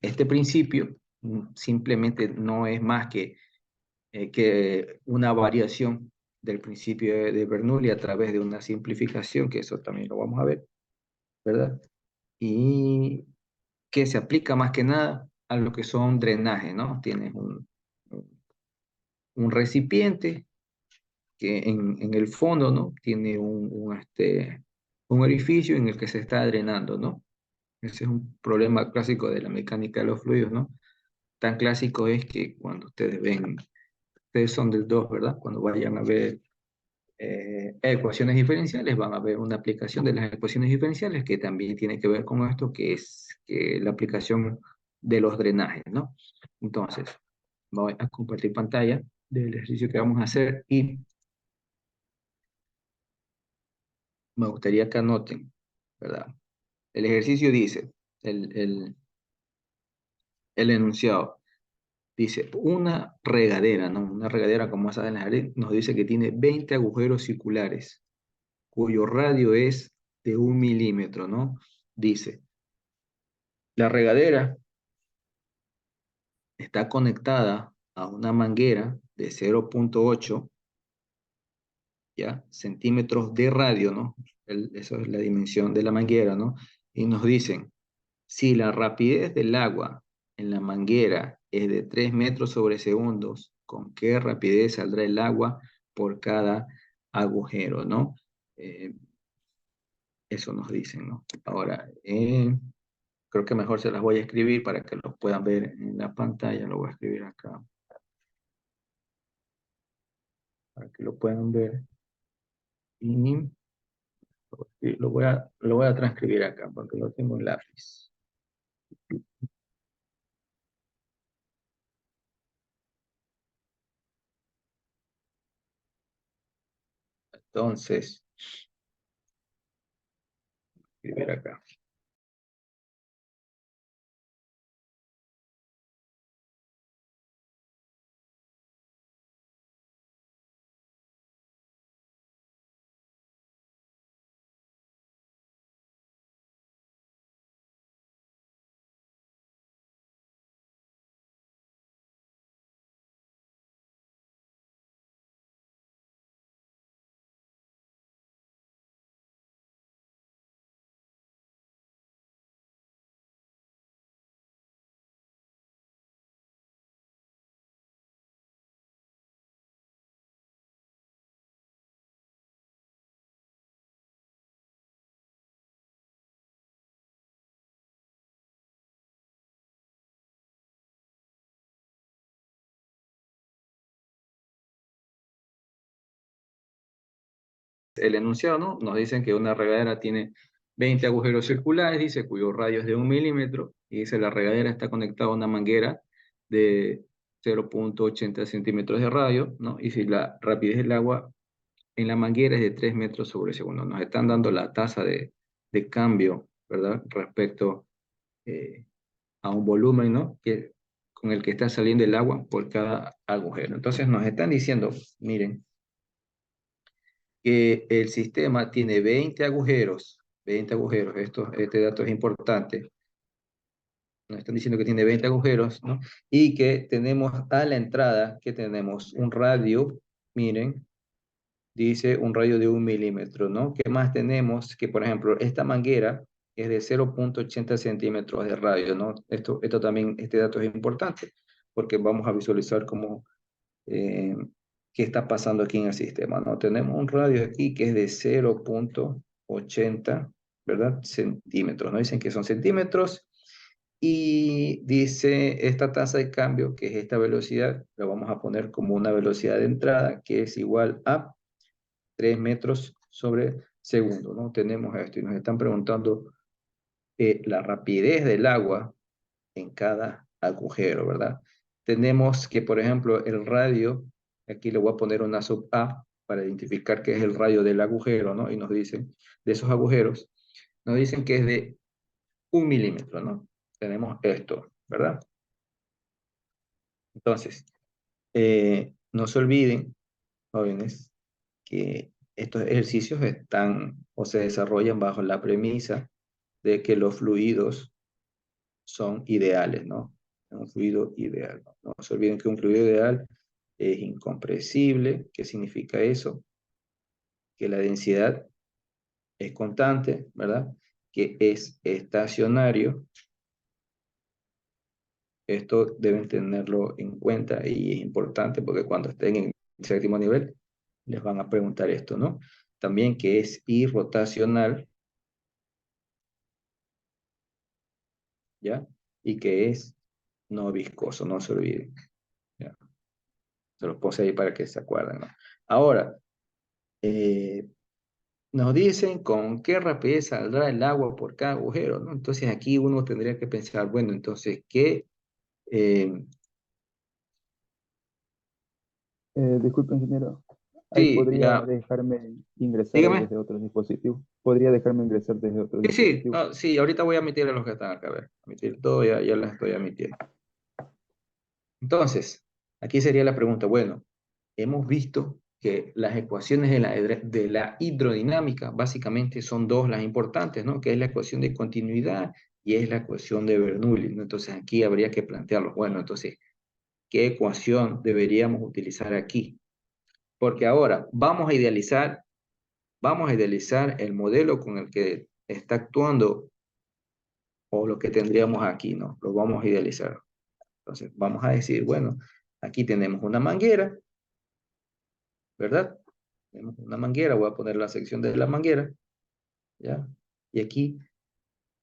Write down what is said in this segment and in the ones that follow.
este principio simplemente no es más que una variación del principio de Bernoulli a través de una simplificación, que eso también lo vamos a ver, ¿verdad? Y que se aplica más que nada a lo que son drenajes, ¿no? Tienes un recipiente que en el fondo, ¿no? Tiene un orificio en el que se está drenando, ¿no? Ese es un problema clásico de la mecánica de los fluidos, ¿no? Tan clásico es que cuando ustedes son del 2, ¿verdad? Cuando vayan a ver ecuaciones diferenciales, van a ver una aplicación de las ecuaciones diferenciales que también tiene que ver con esto, que es la aplicación de los drenajes, ¿no? Entonces, voy a compartir pantalla del ejercicio que vamos a hacer y me gustaría que anoten, ¿verdad? El ejercicio dice, el, el, el enunciado, dice, una regadera, ¿no? Una regadera como esa en la jardín, nos dice que tiene 20 agujeros circulares, cuyo radio es de 1 milímetro, ¿no? Dice, la regadera está conectada a una manguera de 0,8, ¿ya? Centímetros de radio, ¿no? Eso es la dimensión de la manguera, ¿no? Y nos dicen, si la rapidez del agua en la manguera es de 3 metros sobre segundos, ¿con qué rapidez saldrá el agua por cada agujero, ¿no? Eh, Eso nos dicen, ¿no? Ahora, creo que mejor se las voy a escribir para que lo puedan ver en la pantalla. Lo voy a escribir acá para que lo puedan ver. Y lo voy a transcribir acá porque lo tengo en lápiz. Entonces, escribir acá. El enunciado, ¿no? Nos dicen que una regadera tiene 20 agujeros circulares, dice, cuyo radio es de 1 milímetro, y dice la regadera está conectada a una manguera de 0,80 centímetros de radio, ¿no? Y si la rapidez del agua en la manguera es de 3 metros sobre segundo, nos están dando la tasa de cambio, ¿verdad? Respecto a un volumen, ¿no? Con el que está saliendo el agua por cada agujero. Entonces nos están diciendo, miren, que el sistema tiene 20 agujeros, este dato es importante, nos están diciendo que tiene 20 agujeros, ¿no? Y que tenemos a la entrada, que tenemos un radio, miren, dice un radio de 1 milímetro, ¿no? ¿Qué más tenemos? Que, por ejemplo, esta manguera es de 0,80 centímetros de radio, ¿no? Esto también, este dato es importante, porque vamos a visualizar cómo eh, qué está pasando aquí en el sistema, ¿no? Tenemos un radio aquí que es de 0,80, ¿verdad? Centímetros, ¿no? Dicen que son centímetros y dice esta tasa de cambio, que es esta velocidad, la vamos a poner como una velocidad de entrada que es igual a 3 metros sobre segundo, ¿no? Tenemos esto y nos están preguntando la rapidez del agua en cada agujero, ¿verdad? Tenemos que, por ejemplo, el radio, aquí le voy a poner una sub A para identificar qué es el radio del agujero, ¿no? Y nos dicen, de esos agujeros, nos dicen que es de 1 milímetro, ¿no? Tenemos esto, ¿verdad? Entonces, no se olviden, jóvenes, que estos ejercicios están o se desarrollan bajo la premisa de que los fluidos son ideales, ¿no? Un fluido ideal, ¿no? No se olviden que un fluido ideal es incompresible. ¿Qué significa eso? Que la densidad es constante, ¿verdad? Que es estacionario. Esto deben tenerlo en cuenta y es importante porque cuando estén en el séptimo nivel les van a preguntar esto, ¿no? También que es irrotacional, ¿ya? Y que es no viscoso, no se olviden, ¿ya? Se los puse ahí para que se acuerden, ¿no? Ahora, eh, nos dicen con qué rapidez saldrá el agua por cada agujero, ¿no? Entonces aquí uno tendría que pensar, bueno, entonces, ¿qué? Eh, Disculpe, ingeniero. Ahí sí, podría ya, dejarme ingresar dígame. desde otro dispositivo. Podría dejarme ingresar desde otro Sí, sí, dispositivo. no, sí, ahorita voy a emitir a los que están acá, a ver, emitir todo, ya, ya las estoy emitiendo. Entonces, aquí sería la pregunta, bueno, hemos visto que las ecuaciones de la hidrodinámica básicamente son dos las importantes, ¿no? Que es la ecuación de continuidad y es la ecuación de Bernoulli, ¿no? Entonces aquí habría que plantearlo. Bueno, entonces, ¿qué ecuación deberíamos utilizar aquí? Porque ahora vamos a idealizar el modelo con el que está actuando o lo que tendríamos aquí, ¿no? Lo vamos a idealizar. Entonces, vamos a decir, bueno, aquí tenemos una manguera, ¿verdad? Tenemos una manguera, voy a poner la sección de la manguera, ¿ya? Y aquí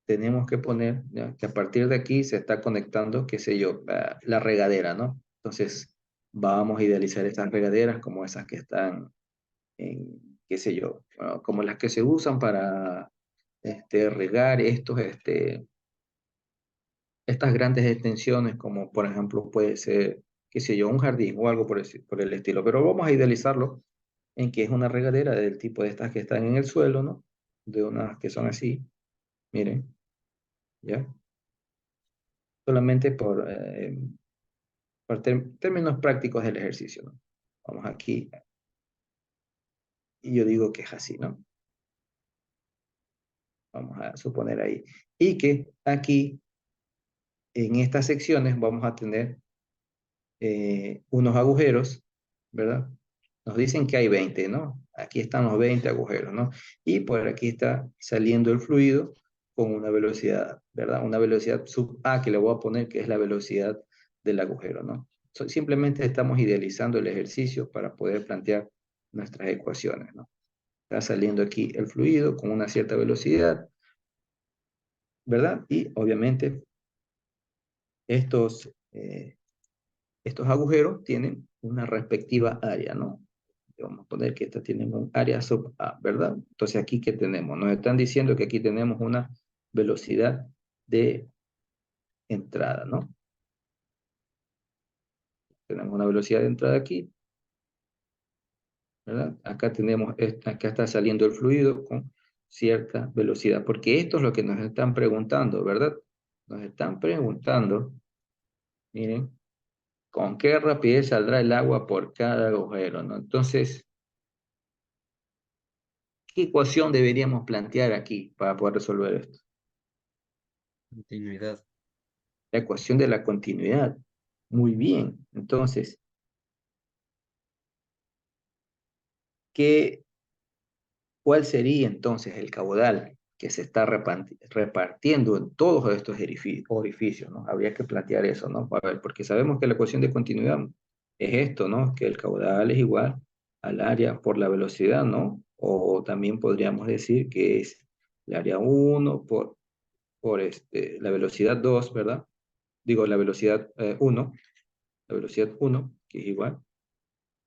tenemos que poner, ¿ya? Que a partir de aquí se está conectando, qué sé yo, la regadera, ¿no? Entonces, vamos a idealizar estas regaderas como esas que están en, qué sé yo, bueno, como las que se usan para regar estas grandes extensiones, como por ejemplo puede ser, qué sé yo, un jardín o algo por el estilo. Pero vamos a idealizarlo en que es una regadera del tipo de estas que están en el suelo, ¿no? De unas que son así, miren, ¿ya? Solamente por términos prácticos del ejercicio, ¿no? Vamos aquí, y yo digo que es así, ¿no? Vamos a suponer ahí. Y que aquí, en estas secciones, vamos a tener unos agujeros, ¿verdad? Nos dicen que hay 20, ¿no? Aquí están los 20 agujeros, ¿no? Y por aquí está saliendo el fluido con una velocidad, ¿verdad? Una velocidad sub A que le voy a poner que es la velocidad del agujero, ¿no? Simplemente estamos idealizando el ejercicio para poder plantear nuestras ecuaciones, ¿no? Está saliendo aquí el fluido con una cierta velocidad, ¿verdad? Y obviamente estos, estos agujeros tienen una respectiva área, ¿no? Vamos a poner que estas tienen un área sub A, ¿verdad? Entonces aquí, ¿qué tenemos? Nos están diciendo que aquí tenemos una velocidad de entrada, ¿no? Tenemos una velocidad de entrada aquí, ¿verdad? Acá tenemos, acá está saliendo el fluido con cierta velocidad, porque esto es lo que nos están preguntando, ¿verdad? Nos están preguntando, miren, ¿con qué rapidez saldrá el agua por cada agujero, ¿no? Entonces, ¿qué ecuación deberíamos plantear aquí para poder resolver esto? Continuidad. La ecuación de la continuidad. Muy bien. Entonces, ¿qué, ¿cuál sería entonces el caudal que se está repartiendo en todos estos orificios, ¿no? Habría que plantear eso, ¿no? A ver, porque sabemos que la ecuación de continuidad es esto, ¿no? Que el caudal es igual al área por la velocidad, ¿no? O también podríamos decir que es el área 1 por la velocidad 2, ¿verdad? Digo, la velocidad 1, la velocidad 1, que es igual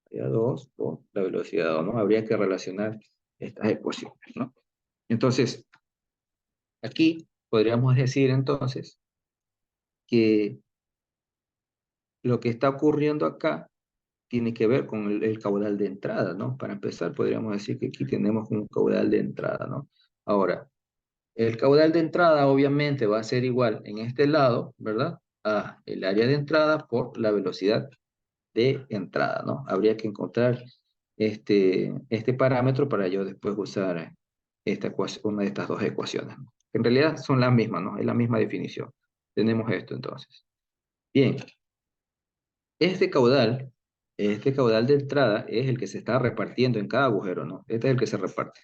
velocidad 2 por la velocidad 2, ¿no? Habría que relacionar estas ecuaciones, ¿no? Entonces, aquí podríamos decir entonces que lo que está ocurriendo acá tiene que ver con el caudal de entrada, ¿no? Para empezar, podríamos decir que aquí tenemos un caudal de entrada, ¿no? Ahora, el caudal de entrada obviamente va a ser igual en este lado, ¿verdad? A el área de entrada por la velocidad de entrada, ¿no? Habría que encontrar este parámetro para yo después usar una de estas dos ecuaciones, ¿no? En realidad son las mismas, ¿no? Es la misma definición. Tenemos esto entonces. Bien, este caudal, este caudal de entrada es el que se está repartiendo en cada agujero, ¿no? Este es el que se reparte.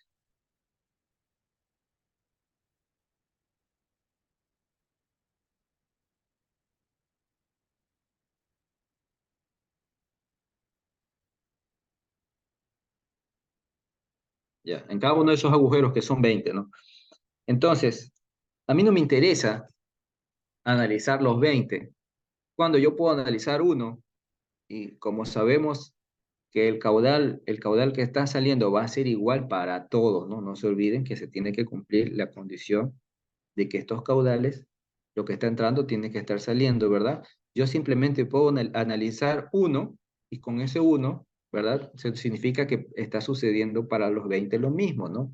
Ya, en cada uno de esos agujeros que son 20, ¿no? Entonces, a mí no me interesa analizar los 20, cuando yo puedo analizar uno, y como sabemos que el caudal que está saliendo va a ser igual para todos, ¿no? No se olviden que se tiene que cumplir la condición de que estos caudales, lo que está entrando tiene que estar saliendo, ¿verdad? Yo simplemente puedo analizar uno y con ese uno, ¿verdad? Significa que está sucediendo para los 20 lo mismo, ¿no?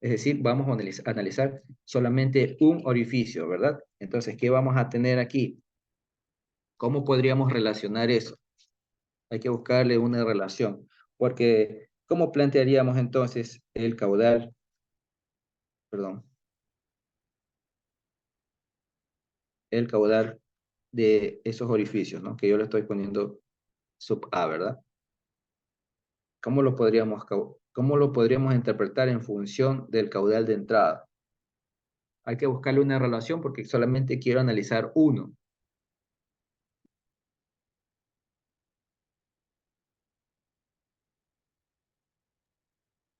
Es decir, vamos a analizar solamente un orificio, ¿verdad? Entonces, ¿qué vamos a tener aquí? ¿Cómo podríamos relacionar eso? Hay que buscarle una relación, porque ¿cómo plantearíamos entonces el caudal, perdón, el caudal de esos orificios, ¿no? Que yo le estoy poniendo sub A, ¿verdad? ¿Cómo lo podríamos interpretar en función del caudal de entrada? Hay que buscarle una relación porque solamente quiero analizar uno.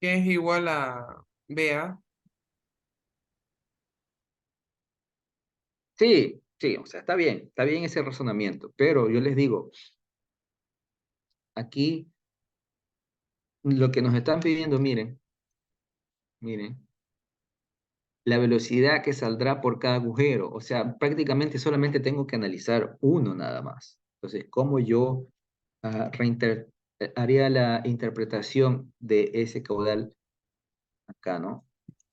Que es igual a BA. Sí, sí, o sea, está bien ese razonamiento, pero yo les digo, aquí lo que nos están pidiendo, miren, miren, la velocidad que saldrá por cada agujero. O sea, prácticamente solamente tengo que analizar uno nada más. Entonces, ¿cómo yo haría la interpretación de ese caudal acá, ¿no?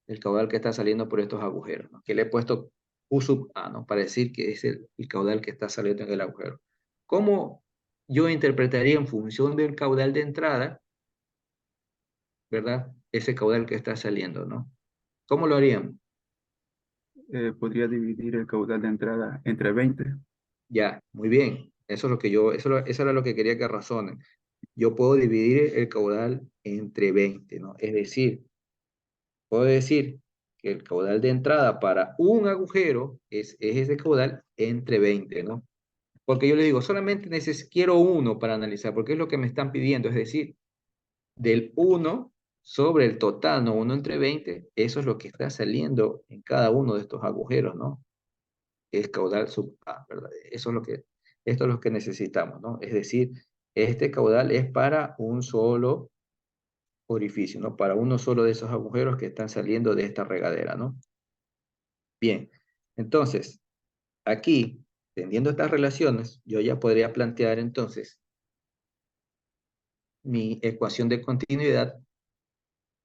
El caudal que está saliendo por estos agujeros, ¿no? Que le he puesto Q sub A, ¿no? Para decir que es el caudal que está saliendo en el agujero. ¿Cómo yo interpretaría en función del caudal de entrada, ¿verdad? Ese caudal que está saliendo, ¿no? ¿Cómo lo haríamos? Podría dividir el caudal de entrada entre 20. Ya, muy bien. Eso es lo que eso era lo que quería que razonen. Yo puedo dividir el caudal entre 20, ¿no? Es decir, puedo decir que el caudal de entrada para un agujero es ese caudal entre 20, ¿no? Porque yo le digo, solamente quiero uno para analizar, porque es lo que me están pidiendo, es decir, del uno sobre el total, no uno entre 20, eso es lo que está saliendo en cada uno de estos agujeros, ¿no? Es caudal sub A, ¿verdad? Esto es lo que necesitamos, ¿no? Es decir, este caudal es para un solo orificio, ¿no? Para uno solo de esos agujeros que están saliendo de esta regadera, ¿no? Bien, entonces, aquí, teniendo estas relaciones, yo ya podría plantear entonces mi ecuación de continuidad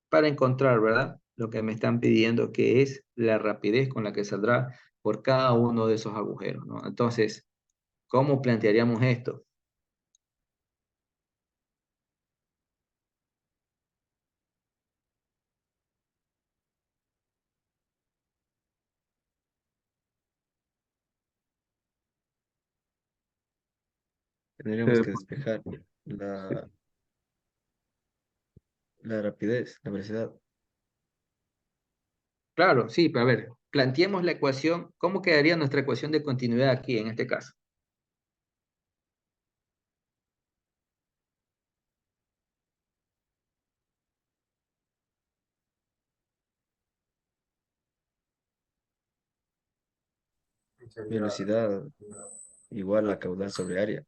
para encontrar, ¿verdad? Lo que me están pidiendo, que es la rapidez con la que saldrá por cada uno de esos agujeros, ¿no? Entonces, ¿cómo plantearíamos esto? Tendríamos Eh, que despejar la, la rapidez, la velocidad. Claro, sí, pero a ver, planteemos la ecuación, ¿cómo quedaría nuestra ecuación de continuidad aquí en este caso? Velocidad igual a caudal sobre área.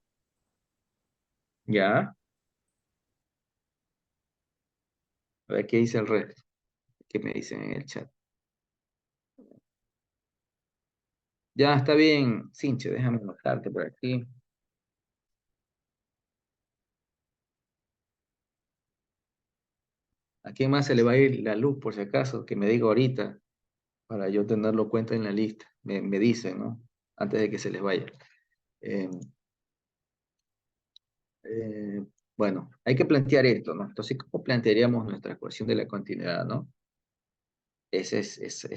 ¿Ya? A ver qué dice el resto, qué me dicen en el chat. Ya está bien, Sinche, déjame anotarte por aquí. ¿A quién más se le va a ir la luz, por si acaso? Que me diga ahorita, para yo tenerlo en cuenta en la lista. Me dicen, ¿no? Antes de que se les vaya. Eh, eh, bueno, hay que plantear esto, ¿no? Entonces, ¿cómo plantearíamos nuestra ecuación de la continuidad, ¿no? Esa es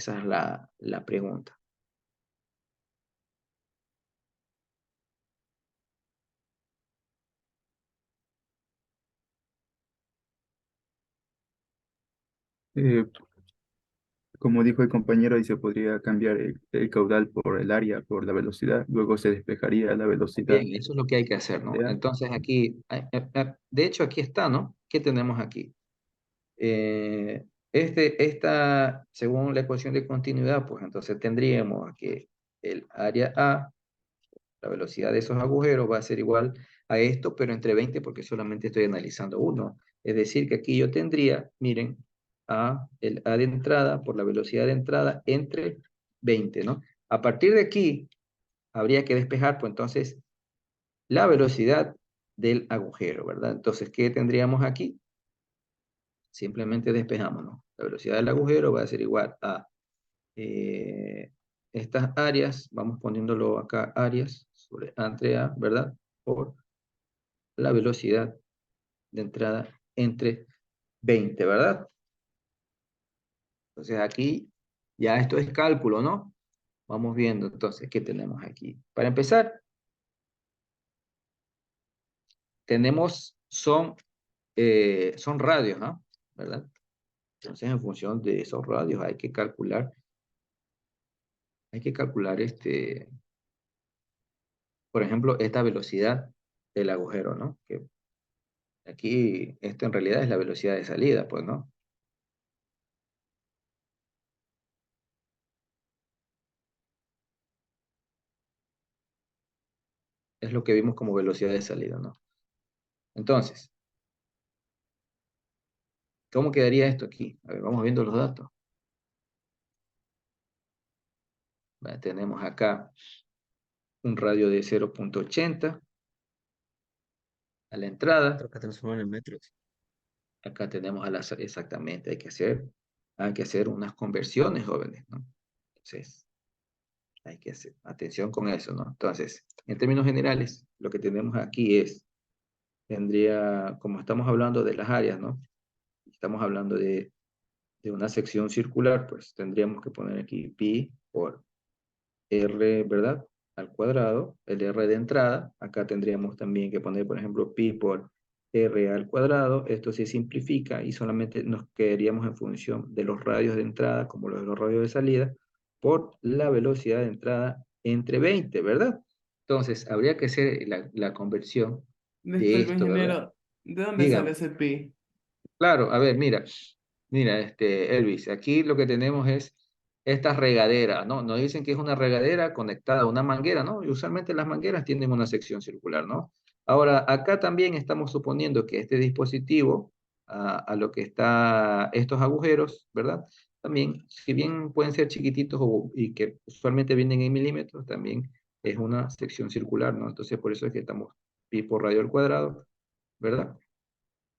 la pregunta. Eh, Como dijo el compañero, ahí se podría cambiar el caudal por el área, por la velocidad. Luego se despejaría la velocidad. Bien, eso es lo que hay que hacer, ¿no? ¿Ya? Entonces aquí, de hecho aquí está, ¿no? ¿Qué tenemos aquí? Según la ecuación de continuidad, pues entonces tendríamos que el área A, la velocidad de esos agujeros va a ser igual a esto, pero entre 20 porque solamente estoy analizando uno. Es decir, que aquí yo tendría, miren, el A de entrada por la velocidad de entrada entre 20, ¿no? A partir de aquí, habría que despejar, pues entonces, la velocidad del agujero, ¿verdad? Entonces, ¿qué tendríamos aquí? Simplemente despejamos, ¿no? La velocidad del agujero va a ser igual a eh, estas áreas, vamos poniéndolo acá, áreas, sobre A entre A, ¿verdad? Por la velocidad de entrada entre 20, ¿verdad? Entonces aquí ya esto es cálculo, ¿no? Vamos viendo entonces qué tenemos aquí. Para empezar, tenemos, son radios, ¿no? ¿Verdad? Entonces en función de esos radios hay que calcular por ejemplo, esta velocidad del agujero, ¿no? Que aquí, esto en realidad es la velocidad de salida, pues, ¿no? Es lo que vimos como velocidad de salida, ¿no? Entonces, ¿cómo quedaría esto aquí? A ver, vamos viendo los datos. Bueno, tenemos acá un radio de 0,80 a la entrada. Toca transformar en metros. Acá tenemos exactamente, hay que hacer unas conversiones, jóvenes, ¿no? Entonces, hay que hacer atención con eso, ¿no? Entonces, en términos generales, lo que tenemos aquí como estamos hablando de las áreas, ¿no? Estamos hablando de una sección circular, pues tendríamos que poner aquí pi por r, ¿verdad? Al cuadrado, el r de entrada. Acá tendríamos también que poner, por ejemplo, pi por r al cuadrado. Esto se simplifica y solamente nos quedaríamos en función de los radios de entrada, como los radios de salida, por la velocidad de entrada entre 20, ¿verdad? Entonces, habría que hacer la conversión de Disculpe, esto, ¿verdad? ingeniero, ¿de dónde sale Dígame. ese pi? Claro, a ver, mira, Elvis, aquí lo que tenemos es esta regadera, ¿no? Nos dicen que es una regadera conectada a una manguera, ¿no? Y usualmente las mangueras tienen una sección circular, ¿no? Ahora, acá también estamos suponiendo que este dispositivo, a lo que está estos agujeros, ¿verdad? También, si bien pueden ser chiquititos y que usualmente vienen en milímetros, también es una sección circular, ¿no? Entonces, por eso es que estamos pi por radio al cuadrado, ¿verdad?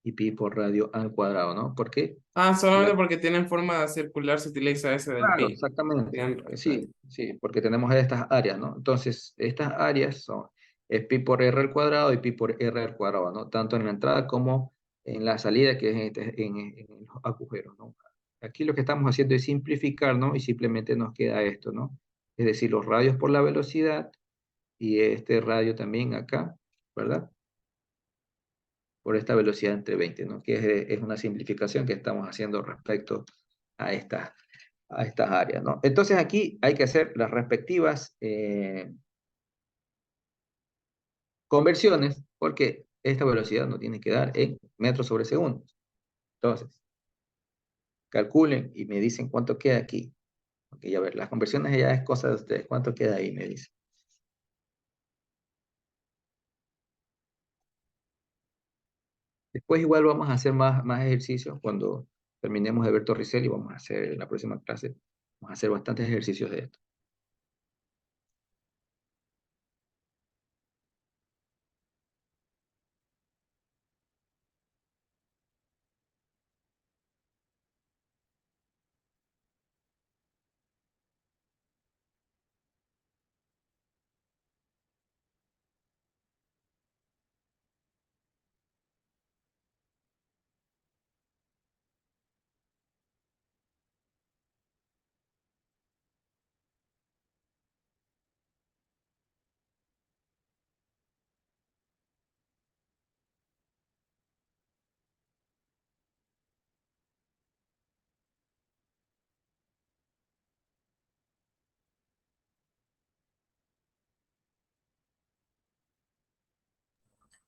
Y pi por radio al cuadrado, ¿no? Porque Ah, la... solamente porque tienen forma circular se utiliza ese del Claro, pi. exactamente. Tienen razón. Sí, sí, porque tenemos estas áreas, ¿no? Entonces, estas áreas es pi por r al cuadrado y pi por r al cuadrado, ¿no? Tanto en la entrada como en la salida, que es en los agujeros, ¿no? Aquí lo que estamos haciendo es simplificar, ¿no? Y simplemente nos queda esto, ¿no? Es decir, los radios por la velocidad y este radio también acá, ¿verdad? Por esta velocidad entre 20, ¿no? Que es una simplificación que estamos haciendo respecto a estas áreas, ¿no? Entonces aquí hay que hacer las respectivas conversiones porque esta velocidad nos tiene que dar en metros sobre segundos. Entonces, calculen y me dicen cuánto queda aquí. Ok, a ver, las conversiones ya es cosa de ustedes. ¿Cuánto queda ahí? Me dicen. Después igual vamos a hacer más ejercicios cuando terminemos de ver Torricelli. Vamos a hacer en la próxima clase. Vamos a hacer bastantes ejercicios de esto.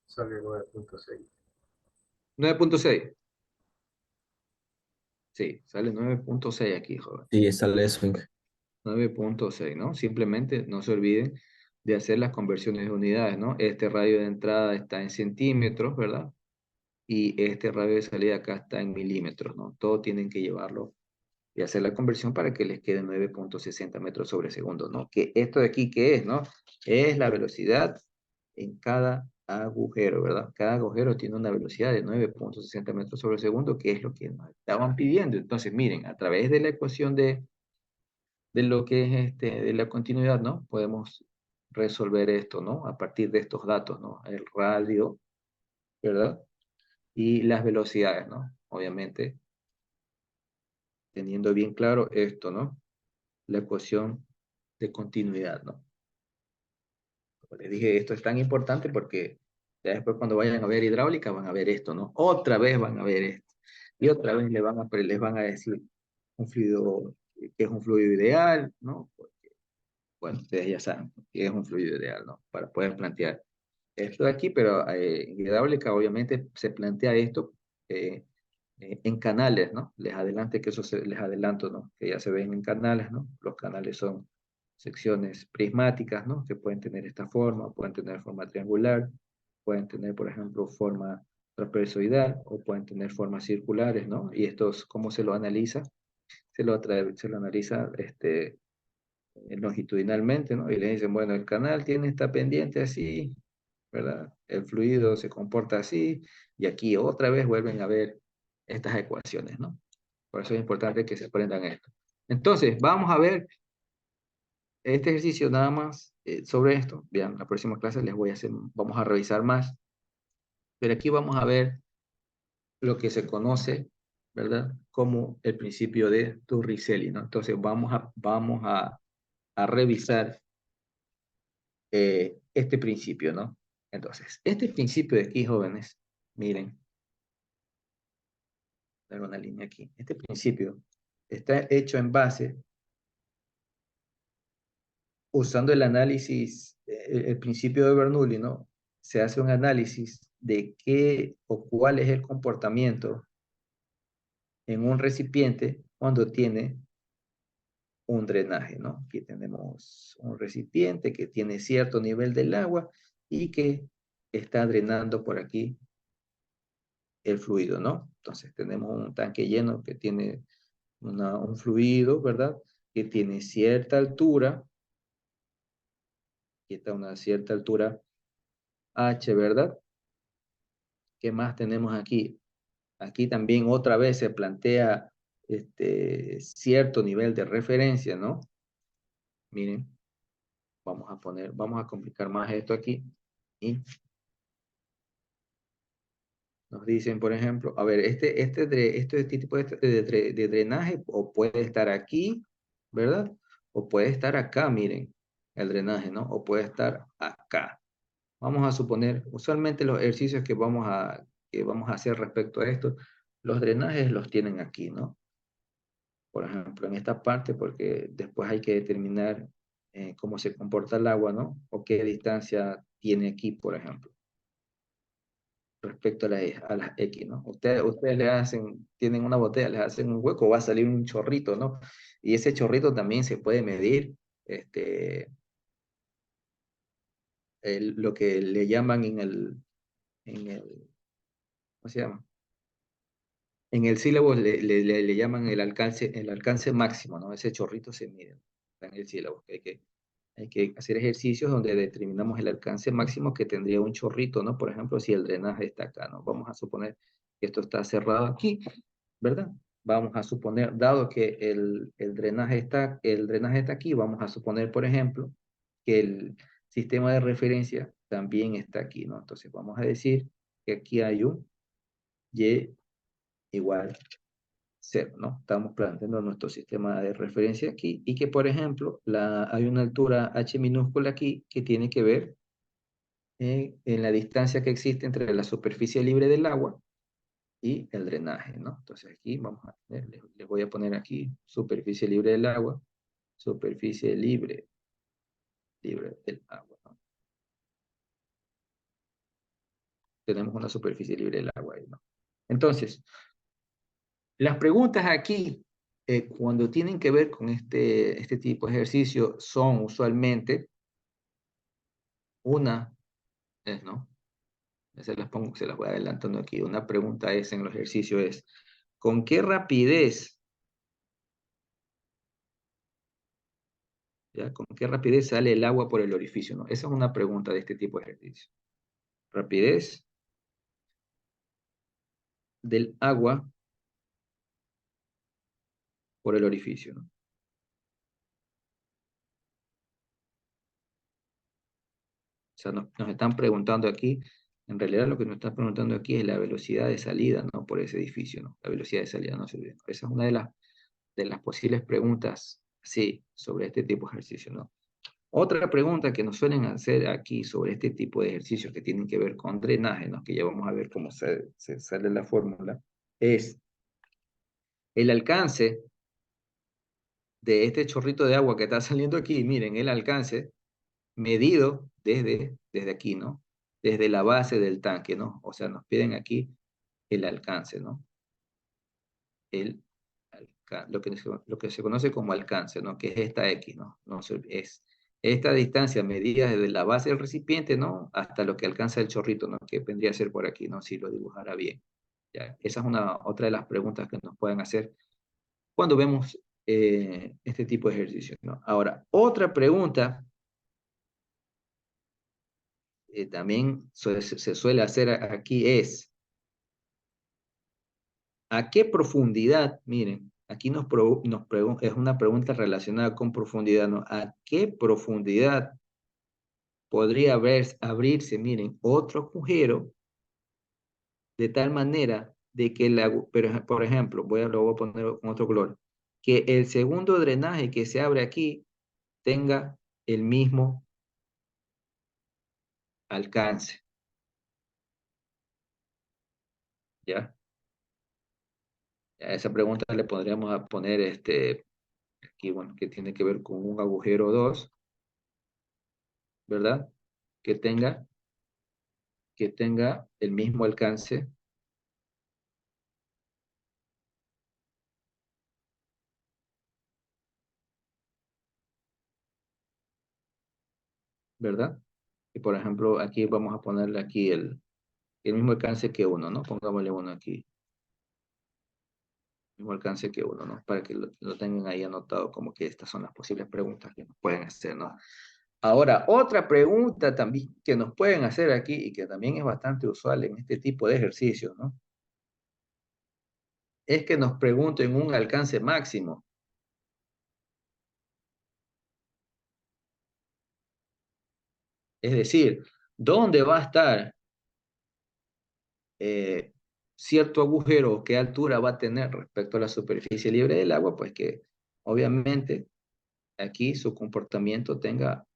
Sale 9.6. 9.6. Sí, sale 9.6 aquí, joven. Sí, sale eso. 9.6, ¿no? Simplemente no se olviden de hacer las conversiones de unidades, ¿no? Este radio de entrada está en centímetros, ¿verdad? Y este radio de salida acá está en milímetros, ¿no? Todo tienen que llevarlo y hacer la conversión para que les quede 9.60 metros sobre segundo, ¿no? Que esto de aquí, ¿qué es, no? Es la velocidad en cada agujero, ¿verdad? Cada agujero tiene una velocidad de 9.60 metros sobre segundo, que es lo que nos estaban pidiendo. Entonces, miren, a través de la ecuación de lo que es de la continuidad, ¿no? Podemos resolver esto, ¿no? A partir de estos datos, ¿no? El radio, ¿verdad? Y las velocidades, ¿no? Obviamente, teniendo bien claro esto, ¿no? La ecuación de continuidad, ¿no? Como les dije, esto es tan importante porque ya después cuando vayan a ver hidráulica van a ver esto, ¿no? Otra vez van a ver esto. Y otra vez les van a decir un fluido, que es un fluido ideal, ¿no? Bueno, ustedes ya saben que es un fluido ideal, ¿no? Para poder plantear esto de aquí, pero en hidráulica obviamente se plantea esto eh, en canales, ¿no? Les adelanto, ¿no? Que ya se ven en canales, ¿no? Los canales son secciones prismáticas, ¿no? Que pueden tener esta forma, pueden tener forma triangular, pueden tener, por ejemplo, forma trapezoidal o pueden tener formas circulares, ¿no? Y estos, ¿cómo se lo analiza? Se lo analiza longitudinalmente, ¿no? Y le dicen, bueno, el canal tiene esta pendiente así, ¿verdad? El fluido se comporta así, y aquí otra vez vuelven a ver estas ecuaciones, ¿no? Por eso es importante que se aprendan esto. Entonces, vamos a ver este ejercicio nada más sobre esto. Vean, la próxima clase les voy a hacer, vamos a revisar más, pero aquí vamos a ver lo que se conoce, ¿verdad? Como el principio de Torricelli, ¿no? Entonces, vamos a revisar este principio, ¿no? Entonces, este principio de aquí, jóvenes, miren, dar una línea aquí. Este principio está hecho en base, usando el análisis, el principio de Bernoulli, ¿no? Se hace un análisis de qué o cuál es el comportamiento en un recipiente cuando tiene un drenaje, ¿no? Aquí tenemos un recipiente que tiene cierto nivel del agua y que está drenando por aquí el fluido, ¿no? Entonces tenemos un tanque lleno que tiene un fluido, ¿verdad? Que tiene cierta altura, aquí está una cierta altura H, ¿verdad? ¿Qué más tenemos aquí? Aquí también otra vez se plantea cierto nivel de referencia, ¿no? Miren, vamos a complicar más esto aquí. Y nos dicen, por ejemplo, a ver, este tipo de drenaje o puede estar aquí, ¿verdad? O puede estar acá, miren, el drenaje, ¿no? O puede estar acá. Vamos a suponer, usualmente los ejercicios que vamos a hacer respecto a esto, los drenajes los tienen aquí, ¿no? Por ejemplo, en esta parte, porque después hay que determinar cómo se comporta el agua, ¿no? O qué distancia tiene aquí, por ejemplo, respecto a las X, ¿no? Ustedes tienen una botella, les hacen un hueco, va a salir un chorrito, ¿no? Y ese chorrito también se puede medir, lo que le llaman ¿cómo se llama? En el sílabo le llaman el alcance máximo, ¿no? Ese chorrito se mide, está en el sílabo. Hay que hacer ejercicios donde determinamos el alcance máximo que tendría un chorrito, ¿no? Por ejemplo, si el drenaje está acá, ¿no? Vamos a suponer que esto está cerrado aquí, ¿verdad? Vamos a suponer, dado que el drenaje está aquí, vamos a suponer, por ejemplo, que el sistema de referencia también está aquí, ¿no? Entonces vamos a decir que aquí hay un Y igual 0, ¿no? Estamos planteando nuestro sistema de referencia aquí y que, por ejemplo, hay una altura h minúscula aquí que tiene que ver en la distancia que existe entre la superficie libre del agua y el drenaje, ¿no? Entonces aquí vamos a tener, les voy a poner aquí superficie libre del agua, superficie libre del agua, ¿no? tenemos una superficie libre del agua ahí, ¿no? Entonces, las preguntas aquí, cuando tienen que ver con este tipo de ejercicio, son usualmente una, ¿no? Se las voy adelantando aquí. Una pregunta es en los ejercicios es, ¿con qué rapidez, ya, con qué rapidez sale el agua por el orificio, ¿no? Esa es una pregunta de este tipo de ejercicio. Rapidez del agua por el orificio, ¿no? O sea, nos están preguntando aquí, en realidad lo que nos están preguntando aquí es la velocidad de salida, ¿no? Por ese edificio, ¿no? La velocidad de salida, no se olviden. Esa es una de las posibles preguntas, sí, sobre este tipo de ejercicio, ¿no? Otra pregunta que nos suelen hacer aquí sobre este tipo de ejercicios que tienen que ver con drenaje, ¿no? Que ya vamos a ver cómo se sale la fórmula, es el alcance de este chorrito de agua que está saliendo aquí, miren, el alcance medido desde aquí, ¿no? Desde la base del tanque, ¿no? O sea, nos piden aquí el alcance, ¿no? Lo que se conoce como alcance, ¿no? Que es esta X, ¿no? Es esta distancia medida desde la base del recipiente, ¿no? Hasta lo que alcanza el chorrito, ¿no? Que vendría a ser por aquí, ¿no? Si lo dibujara bien. ¿Ya? Esa es otra de las preguntas que nos pueden hacer cuando vemos este tipo de ejercicios, ¿no? Ahora, otra pregunta también se suele hacer aquí es, ¿a qué profundidad? Miren, aquí es una pregunta relacionada con profundidad, ¿no? ¿A qué profundidad podría abrirse, miren, otro agujero de tal manera de que pero por ejemplo, lo voy a poner con otro color, que el segundo drenaje que se abre aquí tenga el mismo alcance, ¿ya? A esa pregunta le podríamos a poner aquí, bueno, que tiene que ver con un agujero 2, ¿verdad? Que tenga el mismo alcance, ¿verdad? Y por ejemplo, aquí vamos a ponerle aquí el mismo alcance que 1, ¿no? Pongámosle 1 aquí. El mismo alcance que 1, ¿no? Para que lo tengan ahí anotado como que estas son las posibles preguntas que nos pueden hacer, ¿no? Ahora, otra pregunta también que nos pueden hacer aquí y que también es bastante usual en este tipo de ejercicios, ¿no? Es que nos pregunten un alcance máximo. Es decir, ¿dónde va a estar cierto agujero o qué altura va a tener respecto a la superficie libre del agua? Pues que obviamente aquí su comportamiento tenga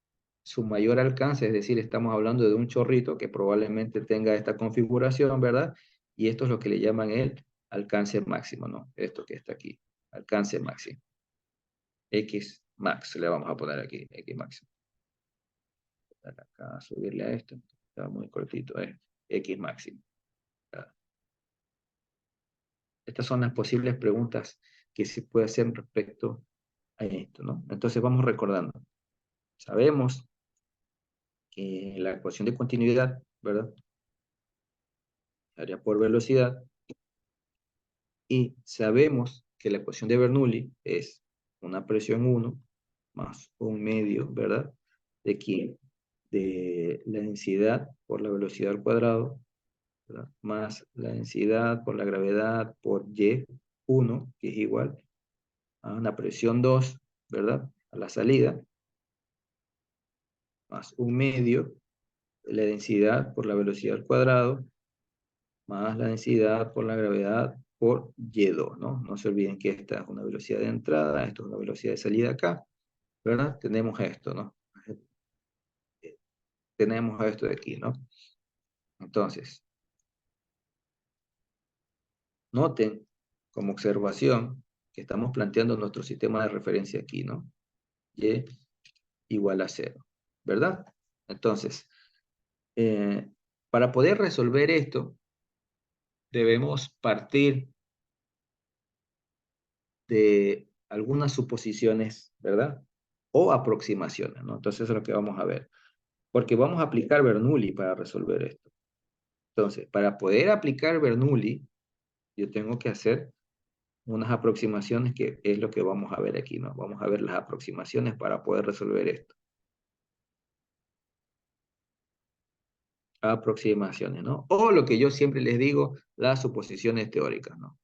su mayor alcance, es decir, estamos hablando de un chorrito que probablemente tenga esta configuración, ¿verdad? Y esto es lo que le llaman el alcance máximo, ¿no? Esto que está aquí, alcance máximo. X max, le vamos a poner aquí, X máximo. Acá, subirle a esto, está muy cortito, X máximo. Estas son las posibles preguntas que se puede hacer respecto a esto, ¿no? Entonces vamos recordando. Sabemos que la ecuación de continuidad, ¿verdad? Área por velocidad. Y sabemos que la ecuación de Bernoulli es una presión 1 más un medio, ¿verdad? ¿De quién? De la densidad por la velocidad al cuadrado, ¿verdad? Más la densidad por la gravedad por Y1, que es igual a una presión 2, ¿verdad? A la salida, más un medio de la densidad por la velocidad al cuadrado, más la densidad por la gravedad por Y2, ¿no? No se olviden que esta es una velocidad de entrada, esto es una velocidad de salida acá, ¿verdad? Tenemos esto, ¿no? Tenemos esto de aquí, ¿no? Entonces, noten como observación que estamos planteando nuestro sistema de referencia aquí, ¿no? Y igual a 0, ¿verdad? Entonces, Para poder resolver esto, debemos partir de algunas suposiciones, ¿verdad? O aproximaciones, ¿no? Entonces, eso es lo que vamos a ver. Porque vamos a aplicar Bernoulli para resolver esto. Entonces, para poder aplicar Bernoulli, yo tengo que hacer unas aproximaciones que es lo que vamos a ver aquí, ¿no? Vamos a ver las aproximaciones para poder resolver esto. Aproximaciones, ¿no? O lo que yo siempre les digo, las suposiciones teóricas, ¿no?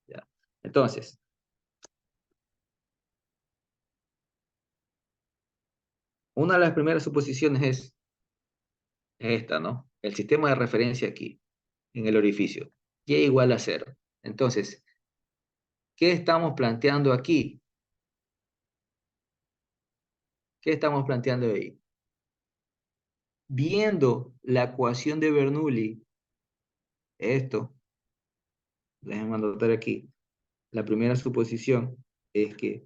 Ya. Entonces, una de las primeras suposiciones es esta, ¿no? El sistema de referencia aquí, en el orificio, y igual a cero. Entonces, ¿qué estamos planteando aquí? ¿Qué estamos planteando ahí? Viendo la ecuación de Bernoulli, esto, déjenme anotar aquí, la primera suposición es que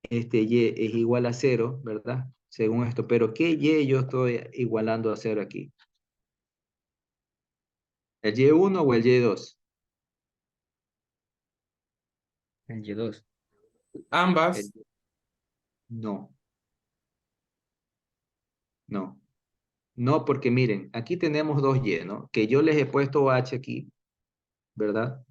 este y es igual a cero, ¿verdad? Según esto, pero ¿qué y yo estoy igualando a cero aquí? ¿El y1 o el y2? El Y2. El- Ambas. no, no. No, porque miren, aquí tenemos dos y, ¿no? Que yo les he puesto h aquí, ¿verdad?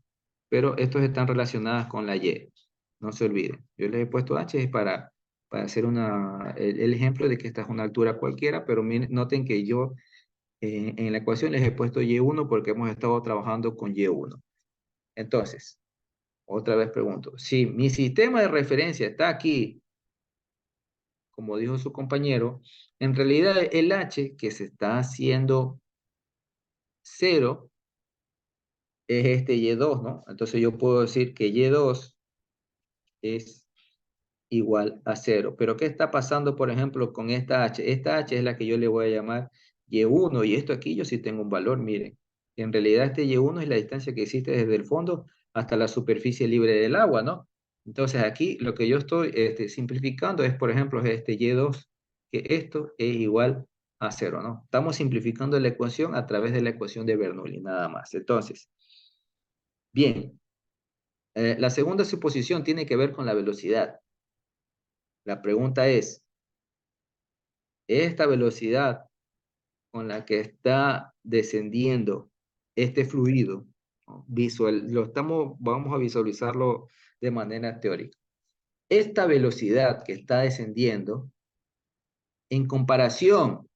Pero estos están relacionadas con la y. No se olviden. Yo les he puesto h es para hacer el ejemplo de que esta es una altura cualquiera, pero miren, noten que yo en la ecuación les he puesto y1 porque hemos estado trabajando con y1. Entonces, otra vez pregunto, si mi sistema de referencia está aquí, como dijo su compañero, en realidad el h que se está haciendo cero es este y2, ¿no? Entonces yo puedo decir que y2 es igual a cero. Pero ¿qué está pasando, por ejemplo, con esta h? Esta h es la que yo le voy a llamar y1, y esto aquí yo sí tengo un valor, miren. En realidad este y1 es la distancia que existe desde el fondo hasta la superficie libre del agua, ¿no? Entonces aquí lo que yo estoy simplificando es, por ejemplo, este y2, que esto es igual a cero, ¿no? Estamos simplificando la ecuación a través de la ecuación de Bernoulli, nada más. Entonces, bien, la segunda suposición tiene que ver con la velocidad. La pregunta es, ¿esta velocidad con la que está descendiendo este fluido, ¿no? Vamos a visualizarlo de manera teórica? Esta velocidad que está descendiendo, en comparación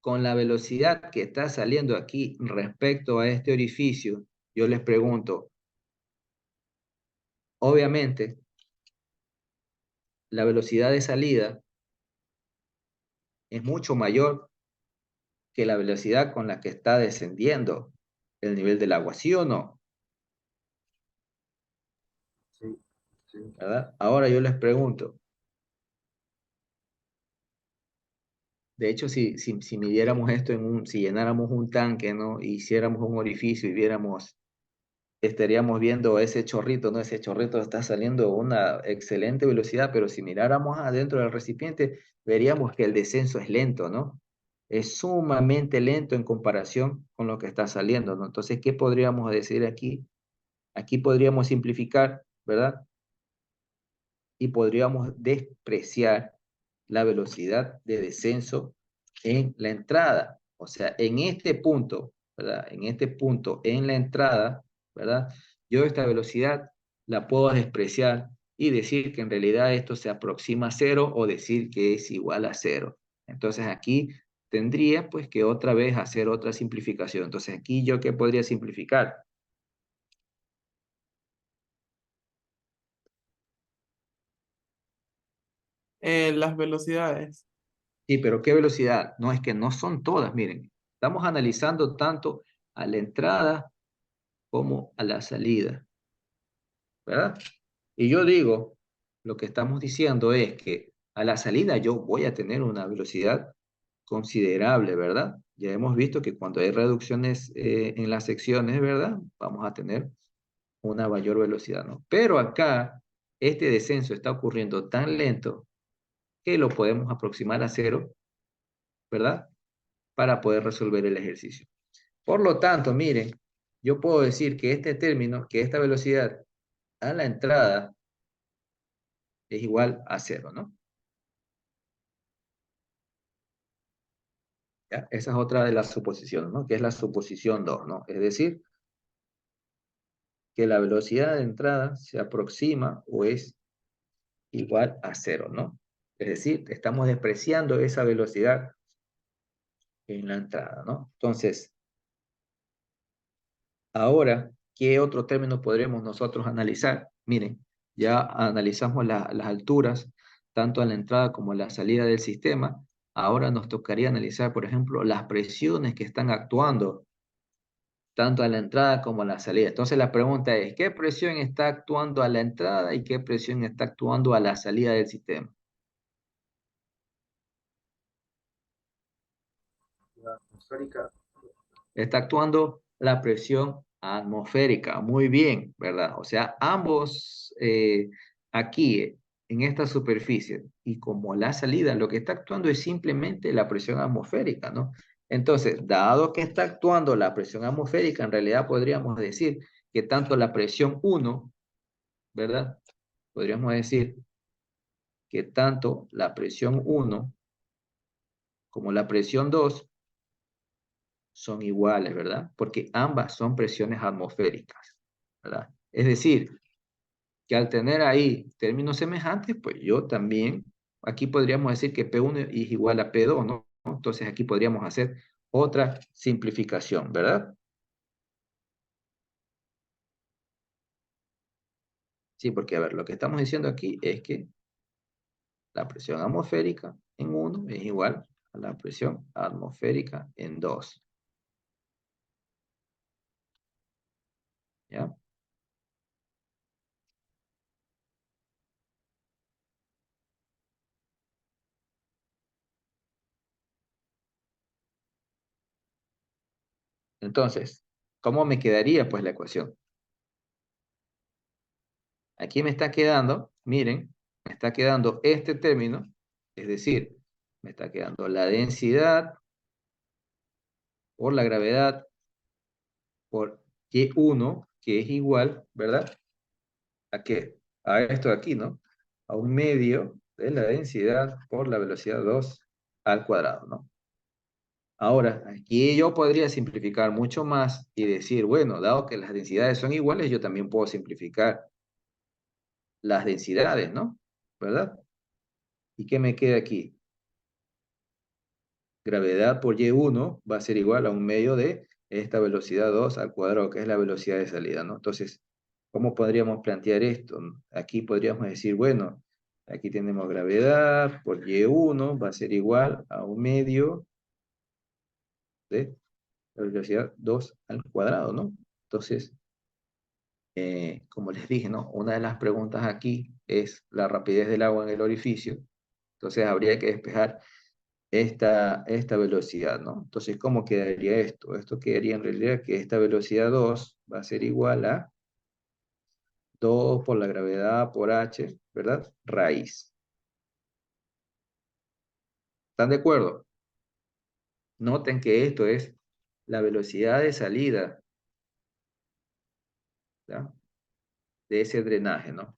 con la velocidad que está saliendo aquí respecto a este orificio, yo les pregunto, obviamente, la velocidad de salida es mucho mayor que la velocidad con la que está descendiendo el nivel del agua, ¿sí o no? Sí, sí. ¿Verdad? Ahora yo les pregunto, de hecho, si midiéramos esto si llenáramos un tanque, ¿no? Hiciéramos un orificio y viéramos, estaríamos viendo ese chorrito, ¿no? Ese chorrito está saliendo a una excelente velocidad, pero si miráramos adentro del recipiente, veríamos que el descenso es lento, ¿no? Es sumamente lento en comparación con lo que está saliendo, ¿no? Entonces, ¿qué podríamos decir aquí? Aquí podríamos simplificar, ¿verdad? Y podríamos despreciar la velocidad de descenso en la entrada. O sea, en este punto, ¿verdad? En este punto, en la entrada, ¿verdad? Yo esta velocidad la puedo despreciar y decir que en realidad esto se aproxima a cero o decir que es igual a cero. Entonces aquí tendría pues que otra vez hacer otra simplificación. Entonces aquí yo qué podría simplificar. Las velocidades. Sí, pero ¿qué velocidad? No, es que no son todas, miren. Estamos analizando tanto a la entrada como a la salida, ¿verdad? Y yo digo, lo que estamos diciendo es que a la salida yo voy a tener una velocidad considerable, ¿verdad? Ya hemos visto que cuando hay reducciones en las secciones, ¿verdad? Vamos a tener una mayor velocidad, ¿no? Pero acá, este descenso está ocurriendo tan lento, que lo podemos aproximar a cero, ¿verdad? Para poder resolver el ejercicio. Por lo tanto, miren, yo puedo decir que este término, que esta velocidad a la entrada es igual a cero, ¿no? ¿Ya? Esa es otra de las suposiciones, ¿no? Que es la suposición 2, ¿no? Es decir, que la velocidad de entrada se aproxima o es igual a cero, ¿no? Es decir, estamos despreciando esa velocidad en la entrada, ¿no? Entonces, ahora, ¿qué otro término podremos nosotros analizar? Miren, ya analizamos las alturas, tanto a la entrada como a la salida del sistema. Ahora nos tocaría analizar, por ejemplo, las presiones que están actuando tanto a la entrada como a la salida. Entonces la pregunta es, ¿qué presión está actuando a la entrada y qué presión está actuando a la salida del sistema? Atmosférica. Está actuando la presión atmosférica, muy bien, ¿verdad? O sea, ambos aquí en esta superficie y como la salida, lo que está actuando es simplemente la presión atmosférica, ¿no? Entonces, dado que está actuando la presión atmosférica, en realidad podríamos decir que tanto la presión 1, ¿verdad? Podríamos decir que tanto la presión 1 como la presión 2 son iguales, ¿verdad? Porque ambas son presiones atmosféricas, ¿verdad? Es decir, que al tener ahí términos semejantes, pues yo también, aquí podríamos decir que P1 es igual a P2, ¿no? Entonces aquí podríamos hacer otra simplificación, ¿verdad? Sí, porque a ver, lo que estamos diciendo aquí es que la presión atmosférica en 1 es igual a la presión atmosférica en 2, ¿ya? Entonces, ¿cómo me quedaría pues la ecuación? Aquí me está quedando, miren, me está quedando este término, es decir, me está quedando la densidad por la gravedad por Y1, que es igual, ¿verdad? ¿A qué? A esto de aquí, ¿no? A un medio de la densidad por la velocidad 2 al cuadrado, ¿no? Ahora, aquí yo podría simplificar mucho más y decir, bueno, dado que las densidades son iguales, yo también puedo simplificar las densidades, ¿no? ¿Verdad? ¿Y qué me queda aquí? Gravedad por Y1 va a ser igual a un medio de esta velocidad 2 al cuadrado, que es la velocidad de salida, ¿no? Entonces, ¿cómo podríamos plantear esto? Aquí podríamos decir, bueno, aquí tenemos gravedad por Y1 va a ser igual a un medio de la velocidad 2 al cuadrado, ¿no? Entonces, como les dije, ¿no? Una de las preguntas aquí es la rapidez del agua en el orificio. Entonces, habría que despejar esta velocidad, ¿no? Entonces, ¿cómo quedaría esto? Esto quedaría en realidad que esta velocidad 2 va a ser igual a 2 por la gravedad por h, ¿verdad? Raíz. ¿Están de acuerdo? Noten que esto es la velocidad de salida, ¿ya? De ese drenaje, ¿no?